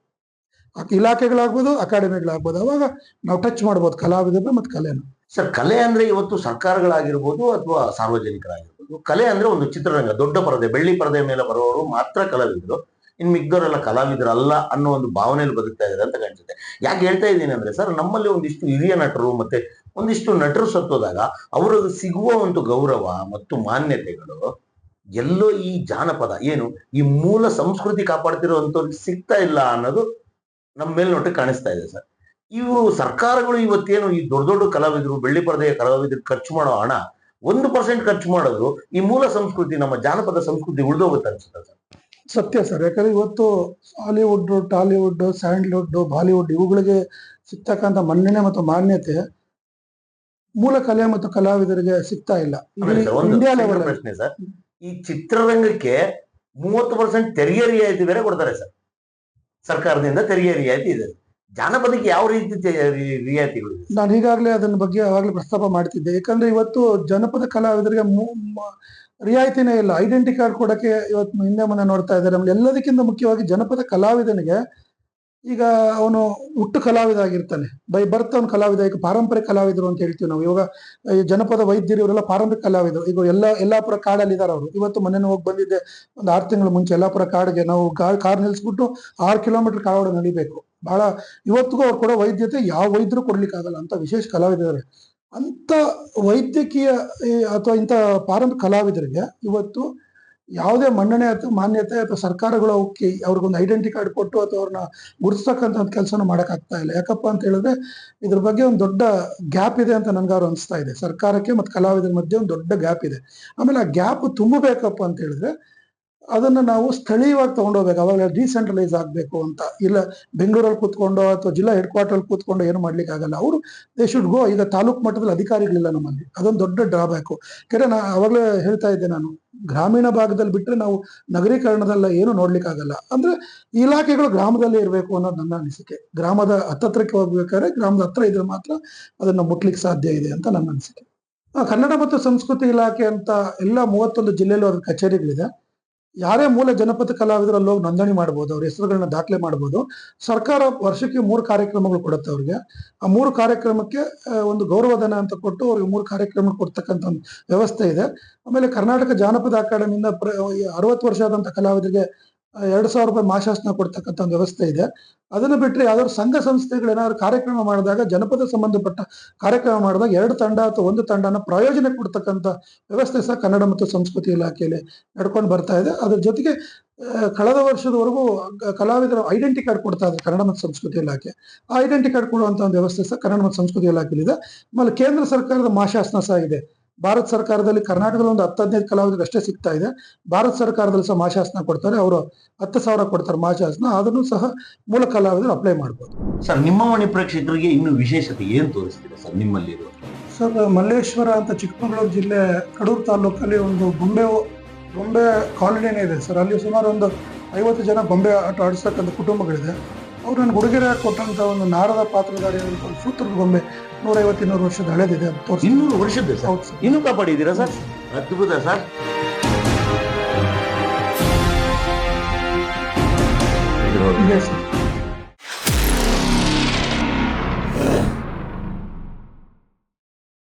Speaker 2: ಇಲಾಖೆಗಳಾಗ್ಬೋದು, ಅಕಾಡೆಮಿಗಳಾಗ್ಬೋದು. ಅವಾಗ ನಾವು ಟಚ್ ಮಾಡ್ಬೋದು ಕಲಾವಿದರು ಮತ್ತು ಕಲೆನ.
Speaker 1: ಸರ್, ಕಲೆ ಅಂದ್ರೆ ಇವತ್ತು ಸರ್ಕಾರಗಳಾಗಿರ್ಬೋದು ಅಥವಾ ಸಾರ್ವಜನಿಕರಾಗಿರ್ಬೋದು, ಕಲೆ ಅಂದ್ರೆ ಒಂದು ಚಿತ್ರರಂಗ, ದೊಡ್ಡ ಪರದೆ, ಬೆಳ್ಳಿ ಪರದೆ ಮೇಲೆ ಬರೋರು ಮಾತ್ರ ಕಲಾವಿದರು, ಇನ್ನು ಮಿಗ್ದವರೆಲ್ಲ ಕಲಾವಿದರಲ್ಲ ಅನ್ನೋ ಒಂದು ಭಾವನೆಯಲ್ಲಿ ಬದುಕ್ತಾ ಇದ್ದಾರೆ ಅಂತ ಕಾಣಿಸುತ್ತೆ. ಯಾಕೆ ಹೇಳ್ತಾ ಇದ್ದೀನಿ ಅಂದ್ರೆ ಸರ್, ನಮ್ಮಲ್ಲಿ ಒಂದಿಷ್ಟು ಹಿರಿಯ ನಟರು ಮತ್ತೆ ಒಂದಿಷ್ಟು ನಟರು ಸತ್ತೋದಾಗ ಅವ್ರಿಗೆ ಸಿಗುವ ಒಂದು ಗೌರವ ಮತ್ತು ಮಾನ್ಯತೆಗಳು ಎಲ್ಲೋ ಈ ಜಾನಪದ ಏನು ಈ ಮೂಲ ಸಂಸ್ಕೃತಿ ಕಾಪಾಡ್ತಿರೋಂಥವ್ರಿಗೆ ಸಿಗ್ತಾ ಇಲ್ಲ ಅನ್ನೋದು ನಮ್ಮ ಮೇಲ್ನೋಟಕ್ಕೆ ಕಾಣಿಸ್ತಾ ಇದೆ ಸರ್. ಇವರು ಸರ್ಕಾರಗಳು ಇವತ್ತೇನು ಈ ದೊಡ್ಡ ದೊಡ್ಡ ಕಲಾವಿದರು, ಬೆಳ್ಳಿ ಪರದೆಯ ಕಲಾವಿದರು ಖರ್ಚು ಮಾಡೋ ಹಣ 1% ಖರ್ಚು ಮಾಡೋದು ಈ ಮೂಲ ಸಂಸ್ಕೃತಿ, ನಮ್ಮ ಜಾನಪದ ಸಂಸ್ಕೃತಿ ಉಳಿದೋಗುತ್ತೆ ಅನ್ಸುತ್ತೆ ಸರ್.
Speaker 2: ಸತ್ಯ ಸರ್. ಯಾಕಂದ್ರೆ ಇವತ್ತು ಹಾಲಿವುಡ್, ಟಾಲಿವುಡ್, ಸ್ಯಾಂಡ್ಲ್ವುಡ್, ಬಾಲಿವುಡ್ ಇವುಗಳಿಗೆ ಸಿಗ್ತಕ್ಕಂಥ ಮನ್ನಣೆ ಮತ್ತು ಮಾನ್ಯತೆ ಮೂಲ ಕಲೆ ಮತ್ತು ಕಲಾವಿದರಿಗೆ ಸಿಗ್ತಾ ಇಲ್ಲ. ಇಂಡಿಯಾ ಲೆವೆಲ್
Speaker 1: ಪ್ರಶ್ನೆ ಸರ್, ಈ ಚಿತ್ರರಂಗಕ್ಕೆ 30% ತೆರಿಗೆ ರಿಯಾಯಿತಿ ಬೇರೆ ಕೊಡ್ತಾರೆ ಸರ್, ಸರ್ಕಾರದಿಂದ ತೆರಿಗೆ ರಿಯಾಯಿತಿ ಇದೆ. ಜಾನಪದಕ್ಕೆ ಯಾವ ರೀತಿ ರಿಯಾಯಿತಿಗಳು?
Speaker 2: ನಾನು ಈಗಾಗಲೇ ಅದನ್ನ ಬಗ್ಗೆ ಅವಾಗಲೇ ಪ್ರಸ್ತಾಪ ಮಾಡ್ತಿದ್ದೆ. ಯಾಕಂದ್ರೆ ಇವತ್ತು ಜನಪದ ಕಲಾವಿದರಿಗೆ ರಿಯಾಯಿತಿನೇ ಇಲ್ಲ. ಐಡೆಂಟಿ ಕಾರ್ಡ್ ಕೊಡಕ್ಕೆ ಇವತ್ತು ಹಿಂದೆ ಮುಂದೆ ನೋಡ್ತಾ ಇದ್ದಾರೆ. ಆಮೇಲೆ ಎಲ್ಲದಕ್ಕಿಂತ ಮುಖ್ಯವಾಗಿ ಜನಪದ ಕಲಾವಿದನಿಗೆ ಈಗ ಅವನು ಹುಟ್ಟು ಕಲಾವಿದ ಆಗಿರ್ತಾನೆ, ಬೈ ಬರ್ತ್ ಅವನು ಕಲಾವಿದ. ಈಗ ಪಾರಂಪರಿಕ ಕಲಾವಿದರು ಅಂತ ಹೇಳ್ತೀವಿ ನಾವು. ಇವಾಗ ಜನಪದ ವೈದ್ಯರು ಇವರೆಲ್ಲ ಪಾರಂಪರಿಕ ಕಲಾವಿದರು. ಈಗ ಯಲ್ಲಾಪುರ ಕಾಡಲ್ಲಿ ಇದಾರೆ ಅವರು. ಇವತ್ತು ಮನೇನ ಹೋಗಿ ಬಂದಿದ್ದೆ, ಒಂದು 6 ತಿಂಗಳ ಮುಂಚೆ ಯಲ್ಲಾಪುರ ಕಾಡಿಗೆ ನಾವು ಕಾರ್ ನಿಲ್ಸ್ಬಿಟ್ಟು 6 ಕಿಲೋಮೀಟರ್ ಕಾಡು ನಡಿಬೇಕು. ಬಹಳ ಇವತ್ತಿಗೂ ಅವ್ರು ಕೊಡೋ ವೈದ್ಯತೆ ಯಾವ ವೈದ್ಯರು ಕೊಡ್ಲಿಕ್ಕಾಗಲ್ಲ ಅಂತ ವಿಶೇಷ ಕಲಾವಿದರು. ಅಂತ ವೈದ್ಯಕೀಯ ಅಥವಾ ಇಂಥ ಪಾರಂಪರಿಕ ಕಲಾವಿದರಿಗೆ ಇವತ್ತು ಯಾವುದೇ ಮನ್ನಣೆ ಅಥವಾ ಮಾನ್ಯತೆ ಅಥವಾ ಸರ್ಕಾರಗಳು ಅವ್ರಿಗೊಂದು ಐಡೆಂಟಿ ಕಾರ್ಡ್ ಕೊಟ್ಟು ಅಥವಾ ಅವ್ರನ್ನ ಗುರುತಿಸ್ತಕ್ಕಂಥ ಕೆಲಸನ ಮಾಡೋಕ್ಕಾಗ್ತಾ ಇಲ್ಲ. ಯಾಕಪ್ಪ ಅಂತ ಹೇಳಿದ್ರೆ ಇದ್ರ ಬಗ್ಗೆ ಒಂದು ದೊಡ್ಡ ಗ್ಯಾಪ್ ಇದೆ ಅಂತ ನನ್ಗಾರು ಅನಿಸ್ತಾ ಇದೆ. ಸರ್ಕಾರಕ್ಕೆ ಮತ್ತು ಕಲಾವಿದರ ಮಧ್ಯೆ ಒಂದು ದೊಡ್ಡ ಗ್ಯಾಪ್ ಇದೆ. ಆಮೇಲೆ ಆ ಗ್ಯಾಪ್ ತುಂಬಬೇಕಪ್ಪ ಅಂತ ಹೇಳಿದ್ರೆ ಅದನ್ನ ನಾವು ಸ್ಥಳೀಯವಾಗಿ ತಗೊಂಡೋಗ್ಬೇಕು. ಅವಾಗ ಡಿಸೆಂಟ್ರಲೈಸ್ ಆಗ್ಬೇಕು ಅಂತ. ಇಲ್ಲ ಬೆಂಗಳೂರಲ್ಲಿ ಕೂತ್ಕೊಂಡು ಅಥವಾ ಜಿಲ್ಲಾ ಹೆಡ್ ಕ್ವಾರ್ಟರ್ ಕೂತ್ಕೊಂಡು ಏನು ಮಾಡ್ಲಿಕ್ಕೆ ಆಗಲ್ಲ. ಅವರು ದೇ ಶುಡ್ ಗೋ. ಈಗ ತಾಲೂಕು ಮಟ್ಟದಲ್ಲಿ ಅಧಿಕಾರಿಗಳಿಲ್ಲ ನಮ್ಮಲ್ಲಿ, ಅದೊಂದು ದೊಡ್ಡ ಡ್ರಾಬ್ಯಾಕು. ಯಾಕಂದ್ರೆ ಅವಾಗಲೇ ಹೇಳ್ತಾ ಇದ್ದೆ ನಾನು, ಗ್ರಾಮೀಣ ಭಾಗದಲ್ಲಿ ಬಿಟ್ಟರೆ ನಾವು ನಗರೀಕರಣದಲ್ಲ ಏನು ನೋಡ್ಲಿಕ್ಕೆ ಆಗಲ್ಲ. ಅಂದ್ರೆ ಇಲಾಖೆಗಳು ಗ್ರಾಮದಲ್ಲೇ ಇರಬೇಕು ಅನ್ನೋದು ನನ್ನ ಅನಿಸಿಕೆ. ಗ್ರಾಮದ ಹತ್ತತ್ರಕ್ಕೆ ಹೋಗ್ಬೇಕಾದ್ರೆ ಗ್ರಾಮದ ಹತ್ರ ಇದ್ರೆ ಮಾತ್ರ ಅದನ್ನ ಮುಟ್ಲಿಕ್ಕೆ ಸಾಧ್ಯ ಇದೆ ಅಂತ ನನ್ನ ಅನಿಸಿಕೆ. ಕನ್ನಡ ಮತ್ತು ಸಂಸ್ಕೃತಿ ಇಲಾಖೆ ಅಂತ ಎಲ್ಲ 31 ಜಿಲ್ಲೆಯಲ್ಲೂ ಅದ್ರ ಕಚೇರಿಗಳಿದೆ. ಯಾರೇ ಮೂಲ ಜನಪದ ಕಲಾವಿದರಲ್ಲಿ ಹೋಗಿ ನೋಂದಣಿ ಮಾಡ್ಬೋದು, ಅವ್ರ ಹೆಸರುಗಳನ್ನ ದಾಖಲೆ ಮಾಡ್ಬೋದು. ಸರ್ಕಾರ ವರ್ಷಕ್ಕೆ 3 ಕಾರ್ಯಕ್ರಮಗಳು ಕೊಡುತ್ತೆ ಅವ್ರಿಗೆ. ಆ 3 ಕಾರ್ಯಕ್ರಮಕ್ಕೆ ಒಂದು ಗೌರವಧನ ಅಂತ ಕೊಟ್ಟು ಅವ್ರಿಗೆ 3 ಕಾರ್ಯಕ್ರಮ ಕೊಡ್ತಕ್ಕಂಥ ಒಂದು ವ್ಯವಸ್ಥೆ ಇದೆ. ಆಮೇಲೆ ಕರ್ನಾಟಕ ಜಾನಪದ ಅಕಾಡೆಮಿಯಿಂದ 60 ವರ್ಷ ಆದಂಥ ಕಲಾವಿದರಿಗೆ 2,000 ರೂಪಾಯಿ ಮಾಶಾಸನ ಕೊಡ್ತಕ್ಕಂಥ ಒಂದು ವ್ಯವಸ್ಥೆ ಇದೆ. ಅದನ್ನು ಬಿಟ್ಟರೆ ಯಾವ್ದಾದ್ರು ಸಂಘ ಸಂಸ್ಥೆಗಳು ಏನಾದ್ರು ಕಾರ್ಯಕ್ರಮ ಮಾಡಿದಾಗ, ಜನಪದ ಸಂಬಂಧಪಟ್ಟ ಕಾರ್ಯಕ್ರಮ ಮಾಡಿದಾಗ 2 ತಂಡ ಅಥವಾ 1 ತಂಡನ ಪ್ರಯೋಜನ ಕೊಡ್ತಕ್ಕಂಥ ವ್ಯವಸ್ಥೆ ಸಹ ಕನ್ನಡ ಮತ್ತು ಸಂಸ್ಕೃತಿ ಇಲಾಖೆಯಲ್ಲಿ ನಡ್ಕೊಂಡು ಬರ್ತಾ ಇದೆ. ಅದ್ರ ಜೊತೆಗೆ ಕಳೆದ ವರ್ಷದವರೆಗೂ ಕಲಾವಿದರ ಐಡೆಂಟಿ ಕಾರ್ಡ್ ಕೊಡ್ತಾ ಇದ್ದಾರೆ ಕನ್ನಡ ಮತ್ತು ಸಂಸ್ಕೃತಿ ಇಲಾಖೆ. ಆ ಐಡೆಂಟಿ ಕಾರ್ಡ್ ಕೊಡುವಂತ ಒಂದು ವ್ಯವಸ್ಥೆ ಸಹ ಕನ್ನಡ ಮತ್ತು ಸಂಸ್ಕೃತಿ ಇಲಾಖೆಯಲ್ಲಿದೆ. ಆಮೇಲೆ ಕೇಂದ್ರ ಸರ್ಕಾರದ ಮಾಶಾಸನ ಸಹ ಇದೆ. ಭಾರತ ಸರ್ಕಾರದಲ್ಲಿ ಕರ್ನಾಟಕದಲ್ಲಿ ಒಂದು 10-15 ಕಲಾವಿದರಿಗೆ ಅಷ್ಟೇ ಸಿಗ್ತಾ ಇದೆ. ಭಾರತ ಸರ್ಕಾರದಲ್ಲಿ ಸಹ ಮಾಶಾಸನ ಕೊಡ್ತಾರೆ, ಅವರು 10,000 ಕೊಡ್ತಾರೆ ಮಾಶಾಸನ, ಅದನ್ನು ಸಹ ಮೂಲ ಕಲಾವಿದರು ಅಪ್ಲೈ ಮಾಡ್ಬೋದು.
Speaker 1: ಸರ್, ನಿಮ್ಮ ಮನೆ ಪ್ರೇಕ್ಷಕರಿಗೆ ಇನ್ನು ವಿಶೇಷತೆ ಏನ್ ತೋರಿಸ್ತೀರಾ ಸರ್ ನಿಮ್ಮಲ್ಲಿರುವ?
Speaker 2: ಸರ್, ಮಲ್ಲೇಶ್ವರ ಅಂತ ಚಿಕ್ಕಮಗಳೂರು ಜಿಲ್ಲೆ ಕಡೂರು ತಾಲೂಕಲ್ಲಿ ಒಂದು ಗೊಂಬೆ ಕಾಲೋನಿನೇ ಇದೆ ಸರ್. ಅಲ್ಲಿ ಸುಮಾರು ಒಂದು 50 ಜನ ಗೊಂಬೆ ಆಟ ಆಡಿಸ್ತಕ್ಕಂಥ ಕುಟುಂಬಗಳಿದೆ. ಅವ್ರು ನನಗೆ ಉಡುಗೊರೆ ಕೊಟ್ಟಂತ ಒಂದು ನಾರದ ಪಾತ್ರಧಾರಿ ಅಂತ ಒಂದು ಸೂತ್ರದ ಗೊಂಬೆ 150-200 ವರ್ಷದ ಹಳೆದಿದೆ, ಅದು ತೋರಿಸಿ.
Speaker 1: 200 ವರ್ಷದ ಸರ್?
Speaker 2: ಹೌದು ಸರ್.
Speaker 1: ಇನ್ನೂ ಕಾಪಾಡಿದ್ದೀರಾ ಸರ್? ಅದ್ಭುತ ಸರ್.
Speaker 2: ಇದೆ ಸರ್.